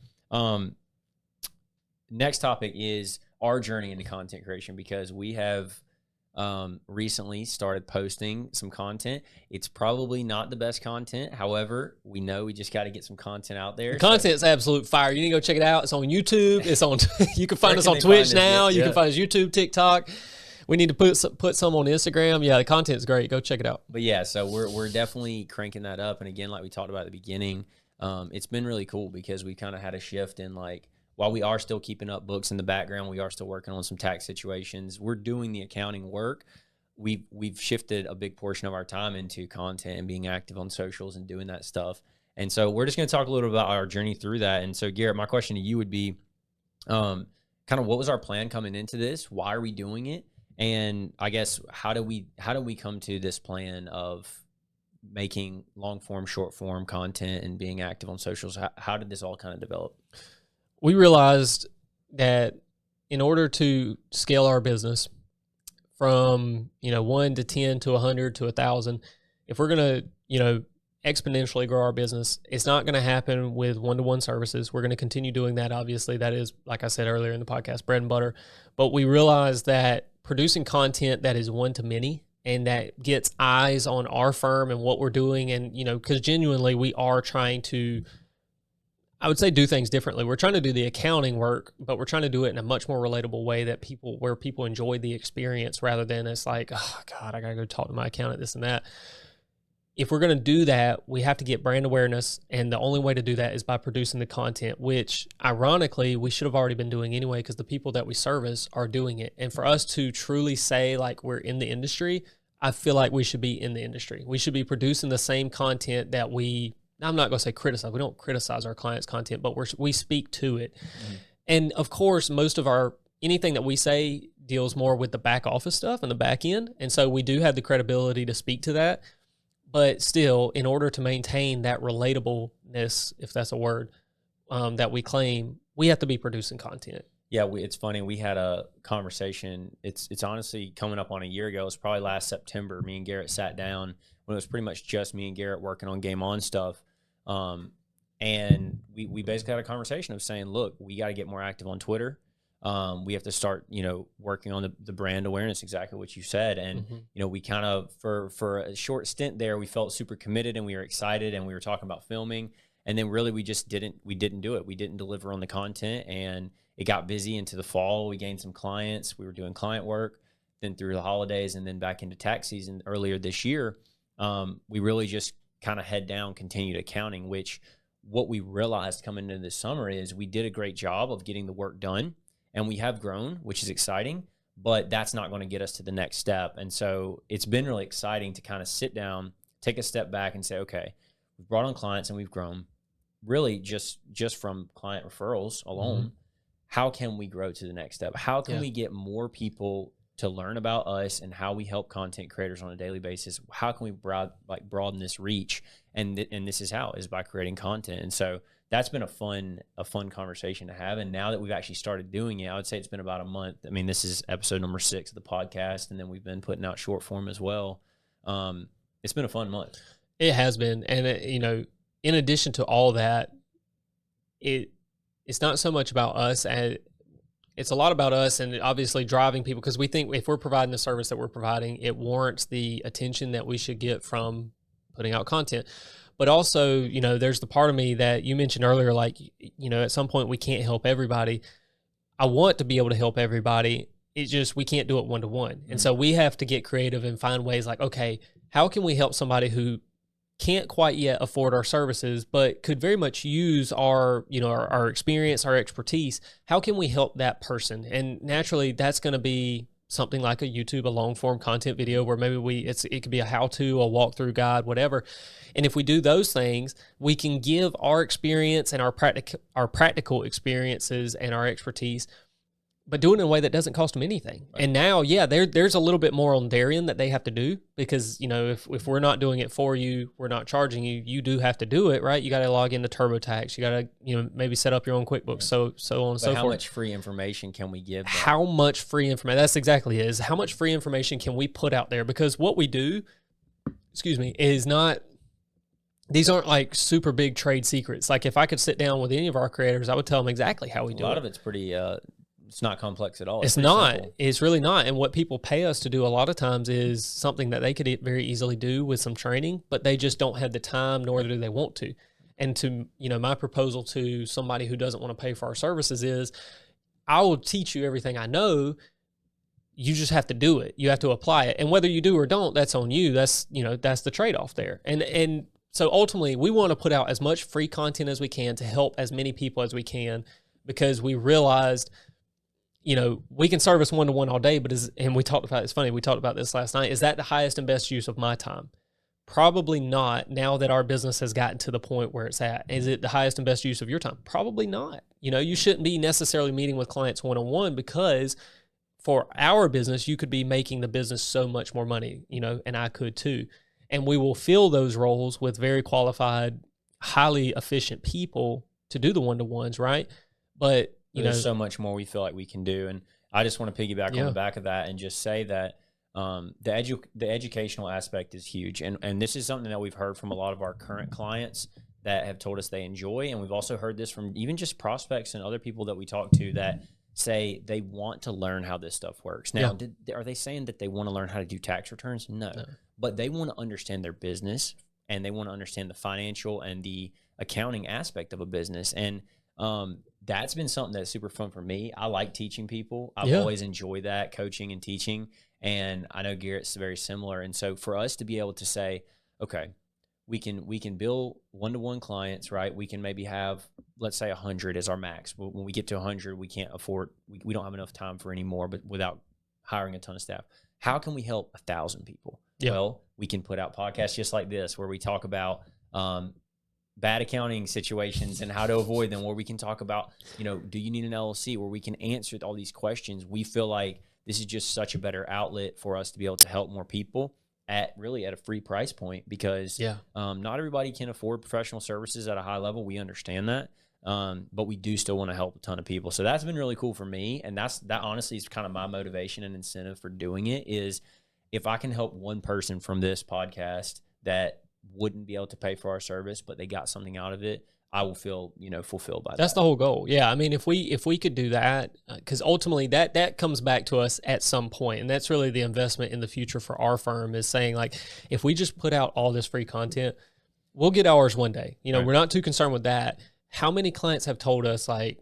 Next topic is our journey into content creation, because we have recently started posting some content. It's probably not the best content. However, we know we just got to get some content out there. The content's absolute fire. You need to go check it out. It's on YouTube. It's on. You can find us on Twitch now. You can find us YouTube, TikTok. We need to put some on Instagram. Yeah, the content's great. Go check it out. But yeah, so we're definitely cranking that up. And again, like we talked about at the beginning, it's been really cool because we kind of had a shift in, like, while we are still keeping up books in the background, we are still working on some tax situations. We're doing the accounting work. We've shifted a big portion of our time into content and being active on socials and doing that stuff. And so we're just going to talk a little about our journey through that. And so, Garrett, my question to you would be, kind of what was our plan coming into this? Why are we doing it? And I guess how do we come to this plan of making long form, short form content and being active on socials? How did this all kind of develop? We realized that in order to scale our business from, 1 to 10 to 100 to 1,000, if we're going to, exponentially grow our business, it's not going to happen with one-to-one services. We're going to continue doing that. Obviously, that is, like I said earlier in the podcast, bread and butter. But we realized that producing content that is one-to-many and that gets eyes on our firm and what we're doing, and, because genuinely we are trying to, I would say, do things differently. We're trying to do the accounting work, but we're trying to do it in a much more relatable way where people enjoy the experience, rather than it's like, oh God, I gotta go talk to my accountant, this and that. If we're going to do that, we have to get brand awareness. And the only way to do that is by producing the content, which ironically, we should have already been doing anyway, because the people that we service are doing it. And for us to truly say like we're in the industry, I feel like we should be in the industry. We should be producing the same content that I'm not going to say criticize. We don't criticize our clients' content, but we speak to it. Mm-hmm. And of course, most of anything that we say deals more with the back office stuff and the back end. And so we do have the credibility to speak to that. But still, in order to maintain that relatableness, if that's a word, that we claim, we have to be producing content. Yeah, it's funny. We had a conversation. It's honestly coming up on a year ago. It was probably last September. Me and Garrett sat down when it was pretty much just me and Garrett working on Game On stuff. And we basically had a conversation of saying, look, we got to get more active on Twitter. We have to start, working on the brand awareness, exactly what you said. And, mm-hmm. We kind of, for a short stint there, we felt super committed and we were excited and we were talking about filming. And then really we didn't do it. We didn't deliver on the content, and it got busy into the fall. We gained some clients. We were doing client work, then through the holidays and then back into tax season earlier this year. We really just kind of head down, continued accounting, which what we realized coming into this summer is we did a great job of getting the work done. And we have grown, which is exciting, but that's not going to get us to the next step. And so it's been really exciting to kind of sit down, take a step back and say, okay, we've brought on clients and we've grown really just from client referrals alone. Mm-hmm. How can we grow to the next step? How can we get more people to learn about us and how we help content creators on a daily basis? How can we broaden this reach? And this is how, is by creating content. And so that's been a fun conversation to have. And now that we've actually started doing it, I would say it's been about a month. I mean, this is episode number 6 of the podcast, and then we've been putting out short form as well. It's been a fun month. It has been. And, in addition to all that, it's not so much about us, and it's a lot about us and obviously driving people, because we think if we're providing the service that we're providing, it warrants the attention that we should get from putting out content. But also, there's the part of me that you mentioned earlier, like, at some point we can't help everybody. I want to be able to help everybody. we can't do it one-to-one. And so we have to get creative and find ways like, okay, how can we help somebody who can't quite yet afford our services, but could very much use our, our experience, our expertise. How can we help that person? And naturally that's going to be something like a YouTube, a long form content video where maybe it could be a how-to, a walkthrough guide, whatever. And if we do those things, we can give our experience and our practical experiences and our expertise, but do it in a way that doesn't cost them anything. Right. And now, there's a little bit more on their end that they have to do because, if we're not doing it for you, we're not charging you, you do have to do it, right? You got to log into TurboTax. You got to, maybe set up your own QuickBooks, so on and so forth. How much free information can we give them? How much free information? That's exactly it. Is how much free information can we put out there? Because what we do, is not, these aren't like super big trade secrets. Like if I could sit down with any of our creators, I would tell them exactly how we do it. A lot of it's pretty... it's not complex at all. It's not. Simple. It's really not. And what people pay us to do a lot of times is something that they could very easily do with some training, but they just don't have the time, nor do they want to. And to, my proposal to somebody who doesn't want to pay for our services is, I will teach you everything I know. You just have to do it. You have to apply it. And whether you do or don't, that's on you. That's, that's the trade-off there. And so ultimately we want to put out as much free content as we can to help as many people as we can, because we realized, we can service one-to-one all day, but and we talked about, it's funny, we talked about this last night, is that the highest and best use of my time? Probably not, now that our business has gotten to the point where it's at. Is it the highest and best use of your time? Probably not. You shouldn't be necessarily meeting with clients one-on-one, because for our business, you could be making the business so much more money, and I could too. And we will fill those roles with very qualified, highly efficient people to do the one-to-ones, right? But there's so much more we feel like we can do. And I just want to piggyback on the back of that and just say that the educational aspect is huge. And this is something that we've heard from a lot of our current clients that have told us they enjoy. And we've also heard this from even just prospects and other people that we talk to that say they want to learn how this stuff works. Now, are they saying that they want to learn how to do tax returns? No. But they want to understand their business, and they want to understand the financial and the accounting aspect of a business. And that's been something that's super fun for me. I like teaching people. I've always enjoyed that, coaching and teaching. And I know Garrett's very similar. And so for us to be able to say, okay, we can bill one-to-one clients, right? We can maybe have, let's say 100 is our max. When we get to 100, we can't afford, we don't have enough time for any more, but without hiring a ton of staff. How can we help 1,000 people? Yeah. Well, we can put out podcasts just like this, where we talk about bad accounting situations and how to avoid them, where we can talk about, do you need an LLC, where we can answer all these questions. We feel like this is just such a better outlet for us to be able to help more people at a free price point, because not everybody can afford professional services at a high level. We understand that. But we do still want to help a ton of people. So that's been really cool for me. And that honestly is kind of my motivation and incentive for doing it, is if I can help one person from this podcast that wouldn't be able to pay for our service, but they got something out of it, I will feel, fulfilled by that. That's the whole goal. Yeah. I mean, if we could do that, because ultimately that comes back to us at some point. And that's really the investment in the future for our firm, is saying, like, if we just put out all this free content, we'll get ours one day. Right. We're not too concerned with that. How many clients have told us, like,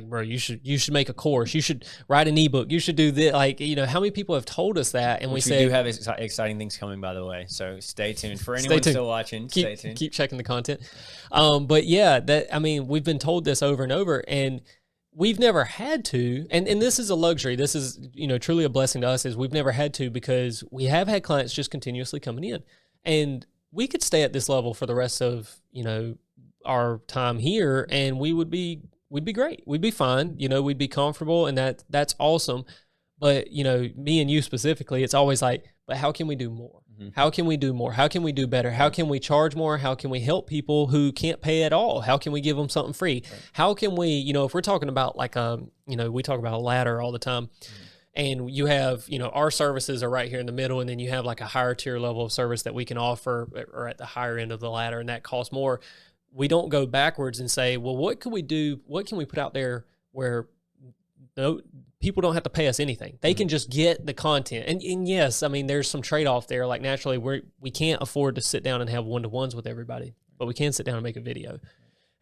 bro, you should make a course, you should write an ebook, you should do this. Like, how many people have told us that? And we do have exciting things coming, by the way. So stay tuned for anyone still watching. Stay tuned. Keep checking the content. But yeah, we've been told this over and over, and we've never had to. And this is a luxury. This is, truly a blessing to us, is we've never had to, because we have had clients just continuously coming in, and we could stay at this level for the rest of, our time here, and we'd be great. We'd be fine. We'd be comfortable, and that's awesome. But, me and you specifically, it's always like, but how can we do more? Mm-hmm. How can we do more? How can we do better? How can we charge more? How can we help people who can't pay at all? How can we give them something free? Right. How can we, if we're talking about like we talk about a ladder all the time, and you have, our services are right here in the middle, and then you have like a higher tier level of service that we can offer, or at the higher end of the ladder, and that costs more. We don't go backwards and say, well, what can we do? What can we put out there where people don't have to pay us anything? They can just get the content. And yes, I mean, there's some trade-off there. Like, naturally, we can't afford to sit down and have one-to-ones with everybody, but we can sit down and make a video.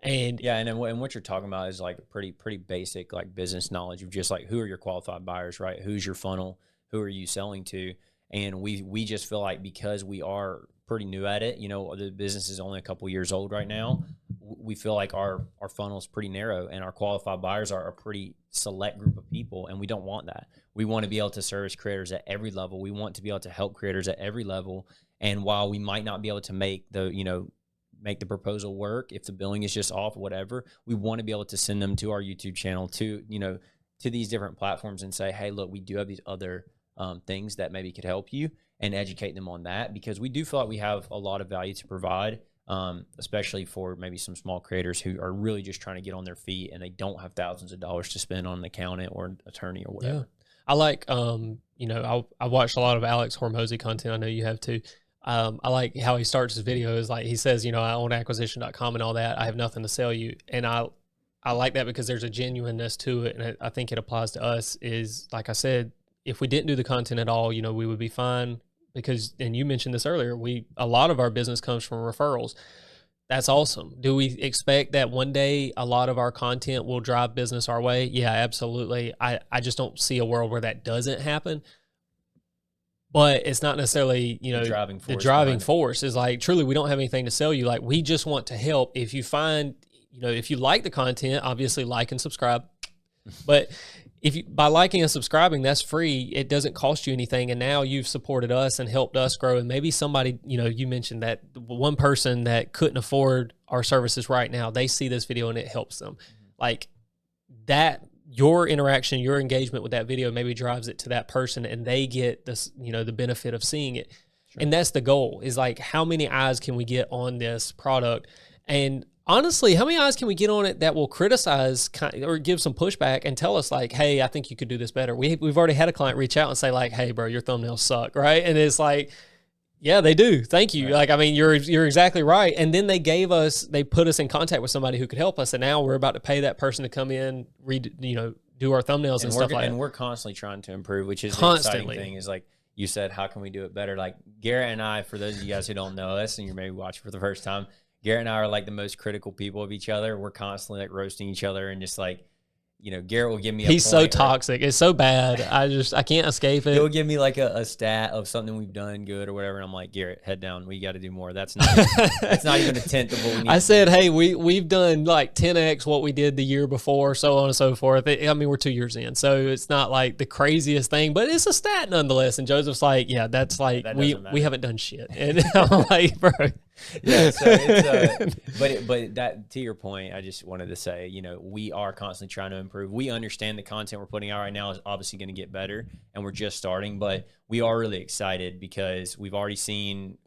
And yeah, and what you're talking about is like pretty basic like business knowledge of just like who are your qualified buyers, right? Who's your funnel? Who are you selling to? And we just feel like because we are pretty new at it, the business is only a couple years old right now. We feel like our funnel is pretty narrow, and our qualified buyers are a pretty select group of people, and we don't want that. We want to be able to service creators at every level. We want to be able to help creators at every level. And while we might not be able to make the proposal work, if the billing is just off, whatever, we want to be able to send them to our YouTube channel, to these different platforms, and say, hey, look, we do have these other things that maybe could help you, and educate them on that, because we do feel like we have a lot of value to provide, especially for maybe some small creators who are really just trying to get on their feet and they don't have thousands of dollars to spend on an accountant or an attorney or whatever. Yeah. I like, I watched a lot of Alex Hormozy content. I know you have too. I like how he starts his videos. Like he says, I own acquisition.com and all that. I have nothing to sell you. And I like that because there's a genuineness to it. And I think it applies to us is, like I said, if we didn't do the content at all, we would be fine because, and you mentioned this earlier, a lot of our business comes from referrals. That's awesome. Do we expect that one day a lot of our content will drive business our way? Yeah, absolutely. I just don't see a world where that doesn't happen. But it's not necessarily, the driving force is like, truly, we don't have anything to sell you. Like, we just want to help. If you find, if you like the content, obviously like and subscribe. But by liking and subscribing, that's free. It doesn't cost you anything. And now you've supported us and helped us grow. And maybe somebody, you mentioned that one person that couldn't afford our services right now, they see this video and it helps them. Like that, your interaction, your engagement with that video maybe drives it to that person, and they get this, the benefit of seeing it. Sure. And that's the goal, is like, how many eyes can we get on this product? And honestly, how many eyes can we get on it that will criticize or give some pushback and tell us like, hey, I think you could do this better. We've already had a client reach out and say like, hey bro, your thumbnails suck, right? And it's like, yeah, they do. Thank you. Right. Like, I mean, you're exactly right. And then they put us in contact with somebody who could help us. And now we're about to pay that person to come in, do our thumbnails and stuff like that. And we're constantly trying to improve, which is the exciting thing, is like you said, how can we do it better? Like Garrett and I, for those of you guys who don't know us and you're maybe watching for the first time, Garrett and I are like the most critical people of each other. We're constantly like roasting each other, and just like, Garrett will give me He's so toxic. It's so bad. I can't escape it. He'll give me like a stat of something we've done good or whatever. And I'm like, Garrett, head down. We got to do more. That's not even a tenth of what we need. I said, hey, we've done like 10x what we did the year before, so on and so forth. I mean, we're 2 years in, so it's not like the craziest thing, but it's a stat nonetheless. And Joseph's like, yeah, that's like, we haven't done shit. And I'm like, bro. Yeah, so it's but that, to your point, I just wanted to say, we are constantly trying to improve. We understand the content we're putting out right now is obviously going to get better, and we're just starting, but we are really excited because we've already seen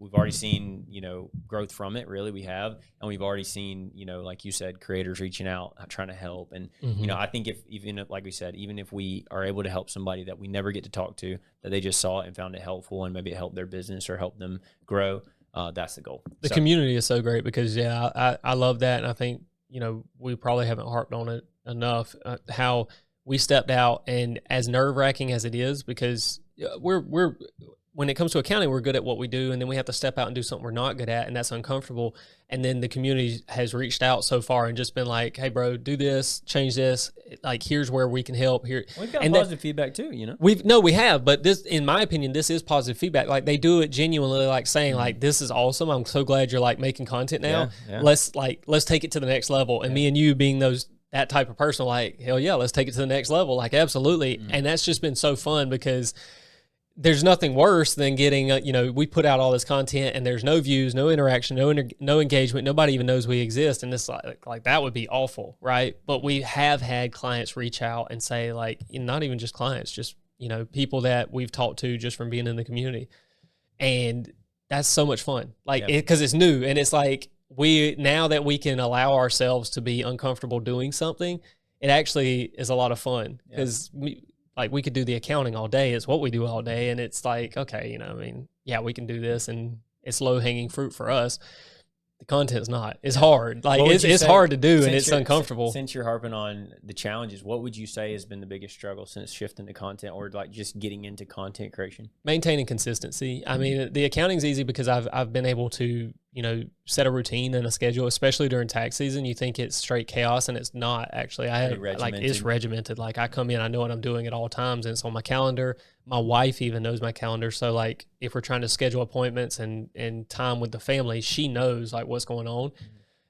growth from it. Really, we have, and we've already seen, like you said, creators reaching out, trying to help, and I think like we said, even if we are able to help somebody that we never get to talk to, that they just saw it and found it helpful, and maybe it helped their business or helped them grow. That's the goal. The community is so great because, I love that. And I think, we probably haven't harped on it enough, how we stepped out, and as nerve wracking as it is, because we're when it comes to accounting, we're good at what we do, and then we have to step out and do something we're not good at, and that's uncomfortable. And then the community has reached out so far and just been like, hey bro, do this, change this. Like, here's where we can help here. We've got positive feedback too, We have, but this, in my opinion, this is positive feedback. Like, they do it genuinely, like saying like, this is awesome. I'm so glad you're like making content now. Yeah. Let's take it to the next level. And me and you being that type of person, like, hell yeah, let's take it to the next level. Like, absolutely. And that's just been so fun because there's nothing worse than getting, we put out all this content and there's no views, no interaction, no engagement. Nobody even knows we exist. And it's like that would be awful, right? But we have had clients reach out and say, like, not even just clients, just, people that we've talked to just from being in the community. And that's so much fun. Like, because it's new, and it's like, now that we can allow ourselves to be uncomfortable doing something, it actually is a lot of fun because like, we could do the accounting all day. It's what we do all day. And it's like, okay, we can do this, and it's low hanging fruit for us. The content's not. It's hard. Like, it's hard to do, and it's uncomfortable. Since you're harping on the challenges, what would you say has been the biggest struggle since shifting to content, or like just getting into content creation? Maintaining consistency. I mean, the accounting's easy because I've been able to, set a routine and a schedule, especially during tax season. You think it's straight chaos, and it's not actually. It's regimented. Like I come in, I know what I'm doing at all times, and it's on my calendar. My wife even knows my calendar. So like if we're trying to schedule appointments and time with the family, she knows like what's going on.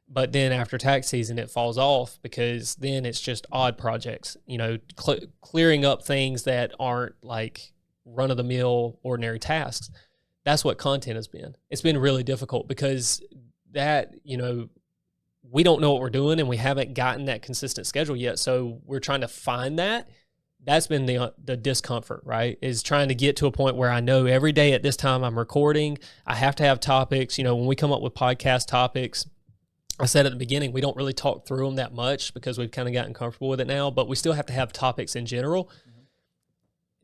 But then after tax season, it falls off because then it's just odd projects, clearing up things that aren't like run of the mill ordinary tasks. That's what content has been. It's been really difficult because that, we don't know what we're doing and we haven't gotten that consistent schedule yet. So we're trying to find that. That's been the discomfort, right? Is trying to get to a point where I know every day at this time I'm recording. I have to have topics. When we come up with podcast topics, I said at the beginning, we don't really talk through them that much because we've kind of gotten comfortable with it now, but we still have to have topics in general.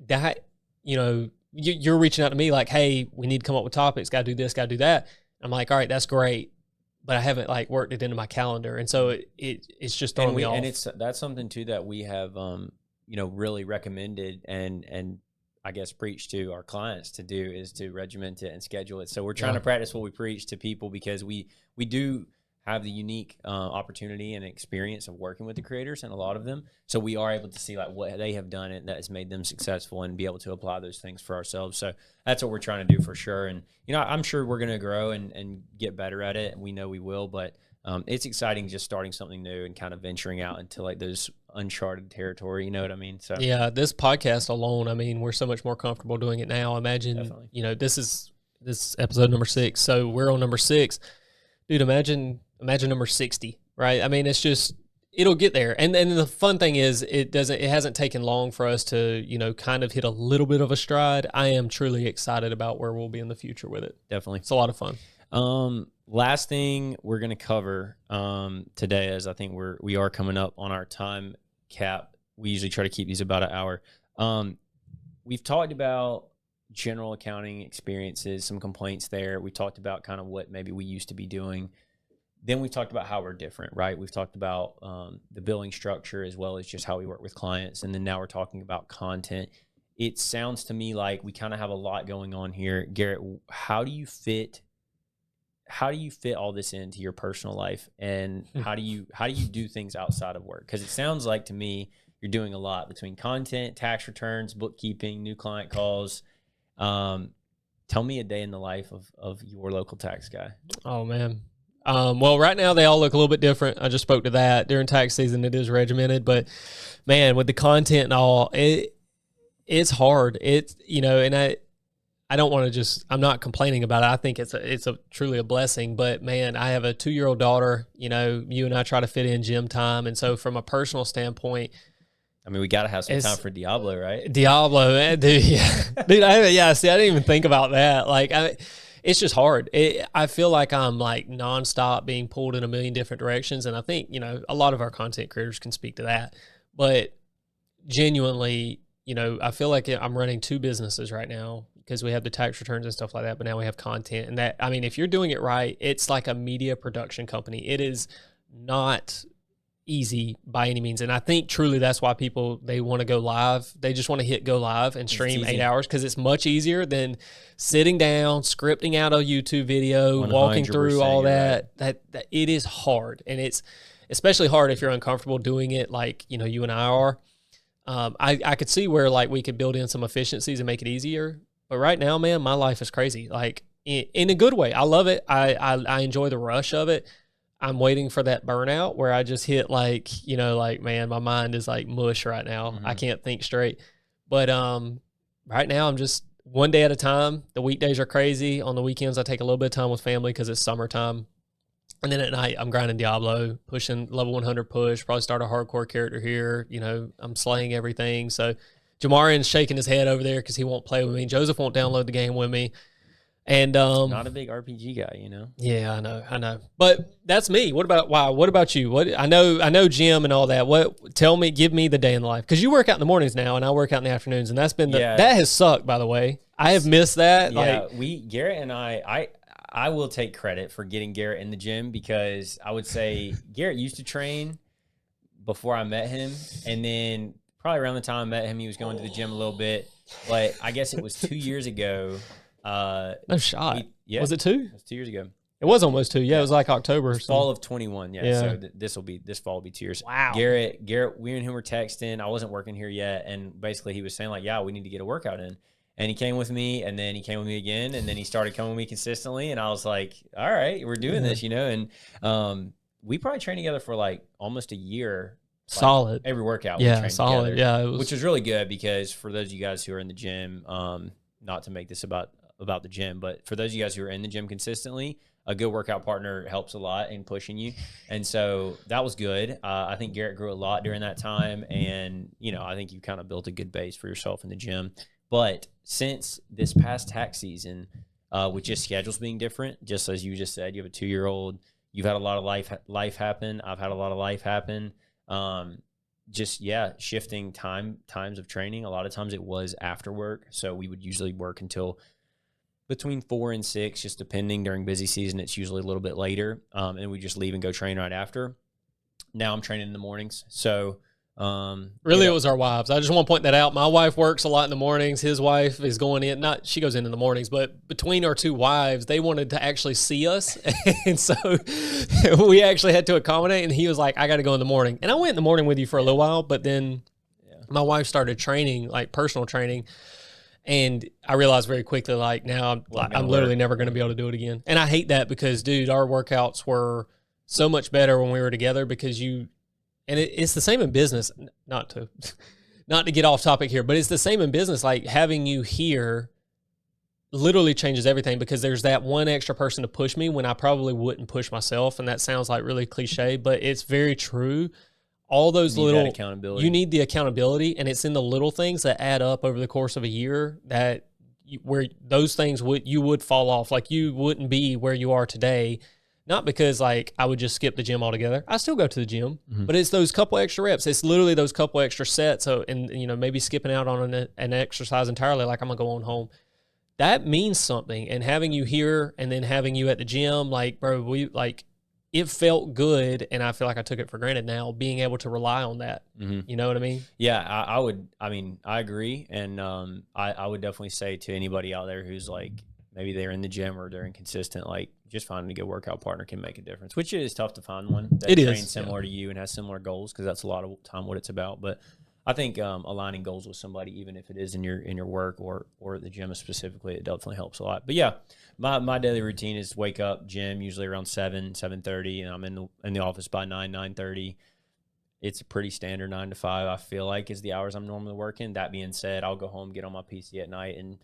That, you're reaching out to me like, hey, we need to come up with topics, got to do this, got to do that. I'm like, all right, that's great. But I haven't like worked it into my calendar. And so it's just throwing me off. And that's something too that we have, really recommended and I guess preach to our clients to do is to regiment it and schedule it. So we're trying to practice what we preach to people because we do have the unique opportunity and experience of working with the creators and a lot of them. So we are able to see like what they have done and that has made them successful and be able to apply those things for ourselves. So that's what we're trying to do for sure. And, I'm sure we're going to grow and get better at it. And we know we will, but it's exciting just starting something new and kind of venturing out into like those uncharted territory. You know what I mean? So yeah, this podcast alone, we're so much more comfortable doing it now. Imagine, Definitely. This is episode number 6. So we're on number 6. Dude, imagine number 60, right? It's just, it'll get there. And the fun thing is it hasn't taken long for us to, kind of hit a little bit of a stride. I am truly excited about where we'll be in the future with it. Definitely. It's a lot of fun. Last thing we're going to cover today is I think we are coming up on our time cap. We usually try to keep these about an hour. We've talked about general accounting experiences, some complaints there. We talked about kind of what maybe we used to be doing. Then we talked about how we're different, right? We've talked about the billing structure as well as just how we work with clients. And then now we're talking about content. It sounds to me like we kind of have a lot going on here. Garrett, how do you fit all this into your personal life? And how do you do things outside of work? Because it sounds like to me you're doing a lot between content, tax returns, bookkeeping, new client calls. Tell me a day in the life of your local tax guy. Oh, man. Well, right now they all look a little bit different. I just spoke to that. During tax season, it is regimented, but man, with the content and all, it's hard. It's, and I don't want to I'm not complaining about it. I think it's a truly a blessing, but man, I have a 2-year-old daughter, you and I try to fit in gym time. And so from a personal standpoint, we got to have some time for Diablo, right? Diablo, man, dude. Yeah. Dude, I didn't even think about that. Like, it's just hard. I feel like I'm like nonstop being pulled in a million different directions. And I think, a lot of our content creators can speak to that. But genuinely, I feel like I'm running 2 businesses right now because we have the tax returns and stuff like that. But now we have content. And that, if you're doing it right, it's like a media production company. It is not easy by any means. And I think truly that's why people, they want to go live. They just want to hit go live and stream 8 hours because it's much easier than sitting down, scripting out a YouTube video, walking through all that. Right. That it is hard. And it's especially hard if you're uncomfortable doing it like, you and I are. I could see where like we could build in some efficiencies and make it easier. But right now, man, my life is crazy. Like in a good way. I love it. I enjoy the rush of it. I'm waiting for that burnout where I just hit like, man, my mind is like mush right now. Mm-hmm. I can't think straight. But right now I'm just one day at a time. The weekdays are crazy. On the weekends, I take a little bit of time with family because it's summertime. And then at night, I'm grinding Diablo, pushing level 100 push, probably start a hardcore character here. I'm slaying everything. So Jamarian's shaking his head over there because he won't play with me. Joseph won't download the game with me. And not a big RPG guy, Yeah, I know. But that's me. What about you? I know gym and all that. Give me the day in the life. Because you work out in the mornings now and I work out in the afternoons, and that's been that has sucked, by the way. I have missed that. Yeah, Garrett and I will take credit for getting Garrett in the gym because I would say Garrett used to train before I met him, and then probably around the time I met him, he was going to the gym a little bit. But I guess it was 2 years ago. No shot. Was it 2? It was 2 years ago. It was almost 2. Yeah, it was like October. Fall of 21. Yeah. So this fall will be 2 years. Wow. Garrett, we and him were texting. I wasn't working here yet. And basically he was saying like, yeah, we need to get a workout in. And he came with me, and then he came with me again. And then he started coming with me consistently. And I was like, all right, we're doing this, And we probably trained together for like almost a year. Solid. Every workout. Yeah, we trained solid. Together, Yeah. Which was really good because for those of you guys who are in the gym, not to make this about the gym, but for those of you guys who are in the gym consistently, a good workout partner helps a lot in pushing you. And so that was good. I think Garrett grew a lot during that time. And, I think you kind of built a good base for yourself in the gym. But since this past tax season, with just schedules being different, just as you just said, you have a 2-year-old, you've had a lot of life happen. I've had a lot of life happen. Shifting times of training. A lot of times it was after work. So we would usually work until between 4 and 6, just depending. During busy season, it's usually a little bit later. And we just leave and go train right after. Now I'm training in the mornings. So really, it was our wives. I just want to point that out. My wife works a lot in the mornings. His wife is going in. She goes in the mornings, but between our 2 wives, they wanted to actually see us. And so we actually had to accommodate. And he was like, I got to go in the morning. And I went in the morning with you for a little while, but then my wife started training, like personal training. And I realized very quickly, like now I'm literally never going to be able to do it again. And I hate that because, dude, our workouts were so much better when we were together because and it's the same in business, not to get off topic here, but it's the same in business. Like having you here literally changes everything because there's that one extra person to push me when I probably wouldn't push myself. And that sounds like really cliche, but it's very true. All those little accountability. You need the accountability, and it's in the little things that add up over the course of a year where those things you would fall off. Like you wouldn't be where you are today. Not because like I would just skip the gym altogether. I still go to the gym, but it's those couple extra reps. It's literally those couple extra sets. So, and maybe skipping out on an exercise entirely, like I'm gonna go on home. That means something. And having you here and then having you at the gym, like, bro, it felt good, and I feel like I took it for granted now, being able to rely on that. You know what I mean? Yeah, I agree. And I would definitely say to anybody out there who's like, maybe they're in the gym or they're inconsistent, like just finding a good workout partner can make a difference, which is tough to find one that trains similar to you and has similar goals, because that's a lot of time what it's about. But I think aligning goals with somebody, even if it is in your work or the gym specifically, it definitely helps a lot. But yeah, my daily routine is wake up, gym, usually around 7:30, and I'm in the office by 9:30. It's a pretty standard 9 to 5, I feel like, is the hours I'm normally working. That being said, I'll go home, get on my PC at night, and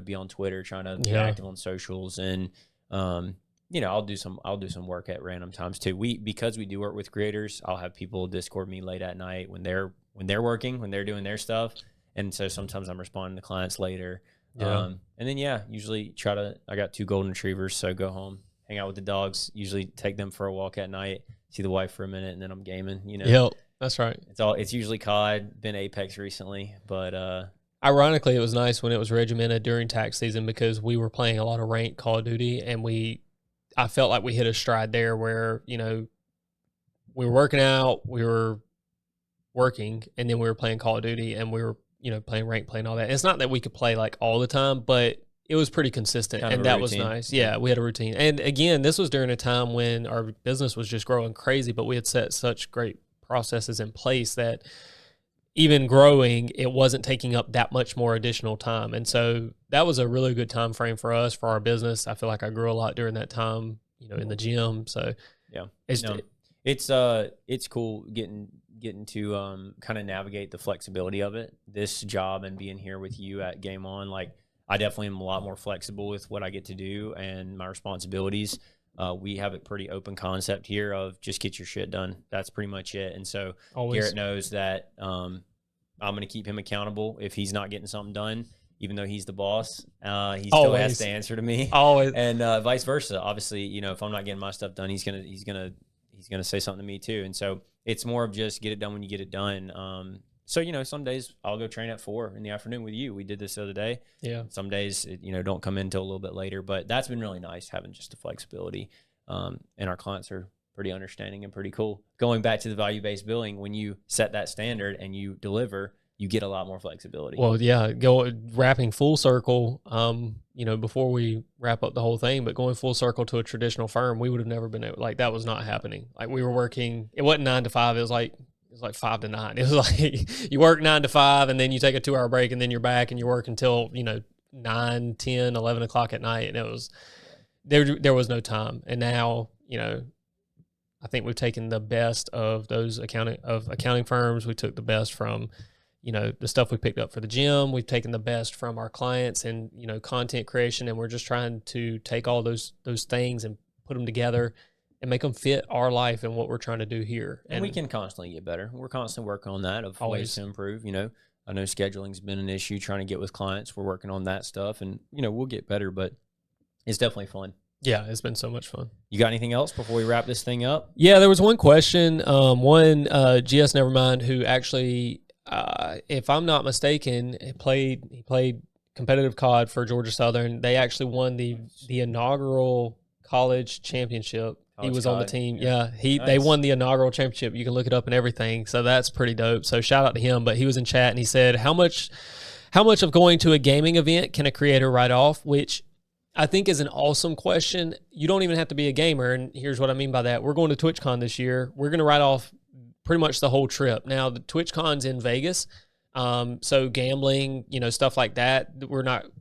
be on Twitter, trying to be active on socials, and I'll do some work at random times too. Because we do work with creators, I'll have people Discord me late at night when they're working, when they're doing their stuff, and so sometimes I'm responding to clients later. And then usually I got 2 golden retrievers, so go home, hang out with the dogs, usually take them for a walk at night, see the wife for a minute, and then I'm gaming. Yep, that's right. It's usually COD, been Apex recently, but ironically, it was nice when it was regimented during tax season because we were playing a lot of ranked Call of Duty, and I felt like we hit a stride there where, we were working out, we were working, and then we were playing Call of Duty, and we were, playing ranked, playing all that. It's not that we could play like all the time, but it was pretty consistent, and that was nice. Yeah, we had a routine. And again, this was during a time when our business was just growing crazy, but we had set such great processes in place that even growing, it wasn't taking up that much more additional time. And so that was a really good time frame for us, for our business. I feel like I grew a lot during that time, in the gym. So yeah, it's cool getting to kind of navigate the flexibility of it. This job and being here with you at Game On, like I definitely am a lot more flexible with what I get to do and my responsibilities. We have a pretty open concept here of just get your shit done. That's pretty much it. And so Garrett knows that I'm going to keep him accountable if he's not getting something done, even though he's the boss. He still has to answer to me. Always. And vice versa. Obviously, if I'm not getting my stuff done, he's gonna say something to me too. And so it's more of just get it done when you get it done. So, some days I'll go train at 4 in the afternoon with you. We did this the other day. Yeah. Some days, don't come in until a little bit later, but that's been really nice having just the flexibility. And our clients are pretty understanding and pretty cool. Going back to the value-based billing, when you set that standard and you deliver, you get a lot more flexibility. Well, yeah, wrapping full circle, before we wrap up the whole thing, but going full circle to a traditional firm, we would have never been able, like, that was not happening. Like, we were working, it wasn't 9 to 5. It was like 5 to 9. It was like you work 9 to 5 and then you take a 2-hour break and then you're back and you work until, 9, 10, 11 o'clock at night. And it was, there was no time. And now, I think we've taken the best of those accounting firms. We took the best from, the stuff we picked up for the gym. We've taken the best from our clients and, content creation. And we're just trying to take all those things and put them together and make them fit our life and what we're trying to do here. And we can constantly get better. We're constantly working on that of ways to improve. I know scheduling's been an issue trying to get with clients. We're working on that stuff and, we'll get better, but it's definitely fun. Yeah, it's been so much fun. You got anything else before we wrap this thing up? Yeah, there was one question. GS Nevermind, who actually, if I'm not mistaken, he played competitive COD for Georgia Southern. They actually won the inaugural college championship. He was on the team. Yeah, nice. They won the inaugural championship. You can look it up and everything. So that's pretty dope. So shout out to him. But he was in chat and he said, how much of going to a gaming event can a creator write off? Which I think is an awesome question. You don't even have to be a gamer. And here's what I mean by that. We're going to TwitchCon this year. We're going to write off pretty much the whole trip. Now, the TwitchCon's in Vegas. So gambling, stuff like that,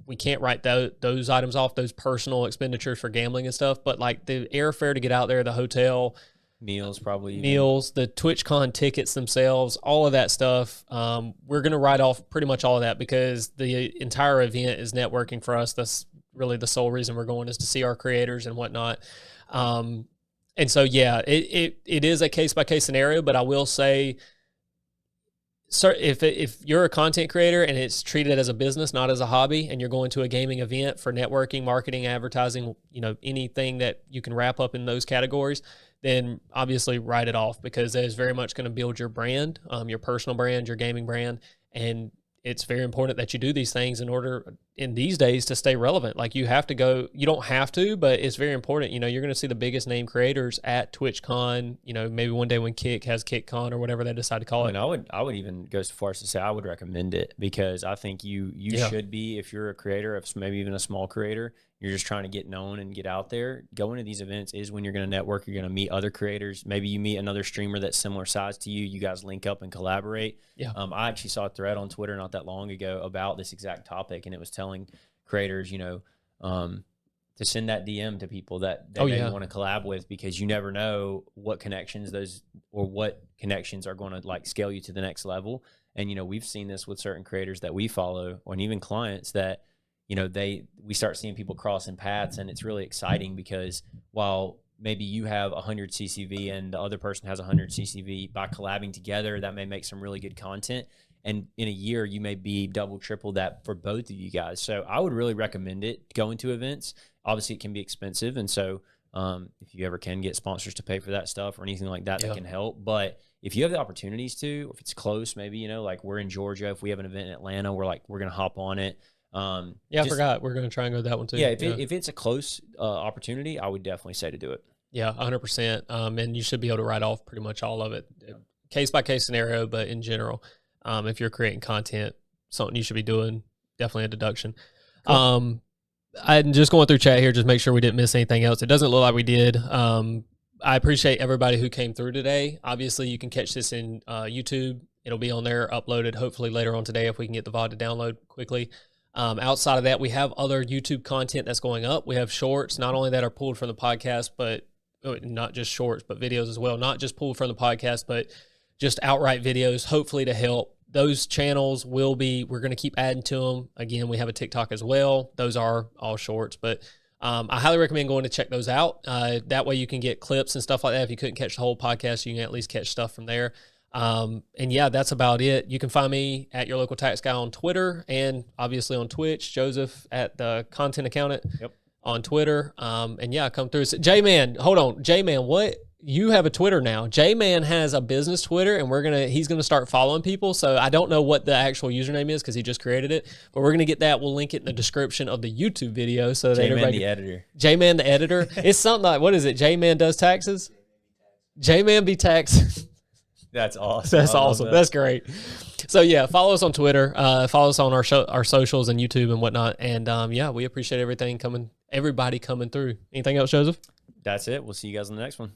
we can't write those items off, those personal expenditures for gambling and stuff. But like the airfare to get out there, the hotel, meals, the TwitchCon tickets themselves, all of that stuff. We're going to write off pretty much all of that because the entire event is networking for us. That's really the sole reason we're going, is to see our creators and whatnot. And so, yeah, it is a case-by-case scenario, but I will say, sir, if you're a content creator and it's treated as a business, not as a hobby, and you're going to a gaming event for networking, marketing, advertising, anything that you can wrap up in those categories, then obviously write it off, because that is very much going to build your brand, your personal brand, your gaming brand, and it's very important that you do these things in order, in these days, to stay relevant. Like, you don't have to, but it's very important. You're going to see the biggest name creators at TwitchCon, maybe one day when Kick has KickCon or whatever they decide to call it. I would even go so far as to say I would recommend it, because I think you should be, if you're a creator, if maybe even a small creator, you're just trying to get known and get out there, going to these events is when you're going to network. You're going to meet other creators. Maybe you meet another streamer that's similar size to you. You guys link up and collaborate. Yeah. I actually saw a thread on Twitter not that long ago about this exact topic, and it was telling creators, to send that DM to people that they maybe want to collab with, because you never know what connections are going to like scale you to the next level. And, we've seen this with certain creators that we follow, and even clients that, we start seeing people crossing paths, and it's really exciting, because while maybe you have 100 CCV and the other person has 100 CCV, by collabing together, that may make some really good content. And in a year, you may be double, triple that for both of you guys. So I would really recommend it, going to events. Obviously, it can be expensive. And so if you ever can get sponsors to pay for that stuff or anything like that, that can help. But if you have the opportunities to, or if it's close, maybe, like we're in Georgia, if we have an event in Atlanta, we're going to hop on it. I forgot. We're going to try and go to that one too. Yeah, if it's a close opportunity, I would definitely say to do it. Yeah, 100%. And you should be able to write off pretty much all of it. Case by case scenario, but in general, if you're creating content, something you should be doing, definitely a deduction. Cool. I'm just going through chat here, just make sure we didn't miss anything else. It doesn't look like we did. I appreciate everybody who came through today. Obviously, you can catch this in YouTube. It'll be on there, uploaded hopefully later on today if we can get the VOD to download quickly. Outside of that, we have other YouTube content that's going up. We have shorts, not only that are pulled from the podcast, but not just shorts, but videos as well. Not just pulled from the podcast, but just outright videos, hopefully to help. Those channels we're going to keep adding to them. Again, we have a TikTok as well. Those are all shorts, but I highly recommend going to check those out. That way you can get clips and stuff like that. If you couldn't catch the whole podcast, you can at least catch stuff from there. And yeah, that's about it. You can find me at Your Local Tax Guy on Twitter, and obviously on Twitch, Joseph at the Content Accountant on Twitter. And yeah, come through. So, J-Man, hold on. J-Man, what? You have a Twitter now. J-Man has a business Twitter, and he's gonna start following people. So I don't know what the actual username is because he just created it, but we're gonna get that. We'll link it in the description of the YouTube video so that J-Man the editor. J-Man the editor. It's something like, what is it? J-Man does taxes. J-Man be taxes. That's awesome. That's awesome. That's great. So yeah, follow us on Twitter. Follow us on our socials and YouTube and whatnot. And yeah, we appreciate everybody coming through. Anything else, Joseph? That's it. We'll see you guys on the next one.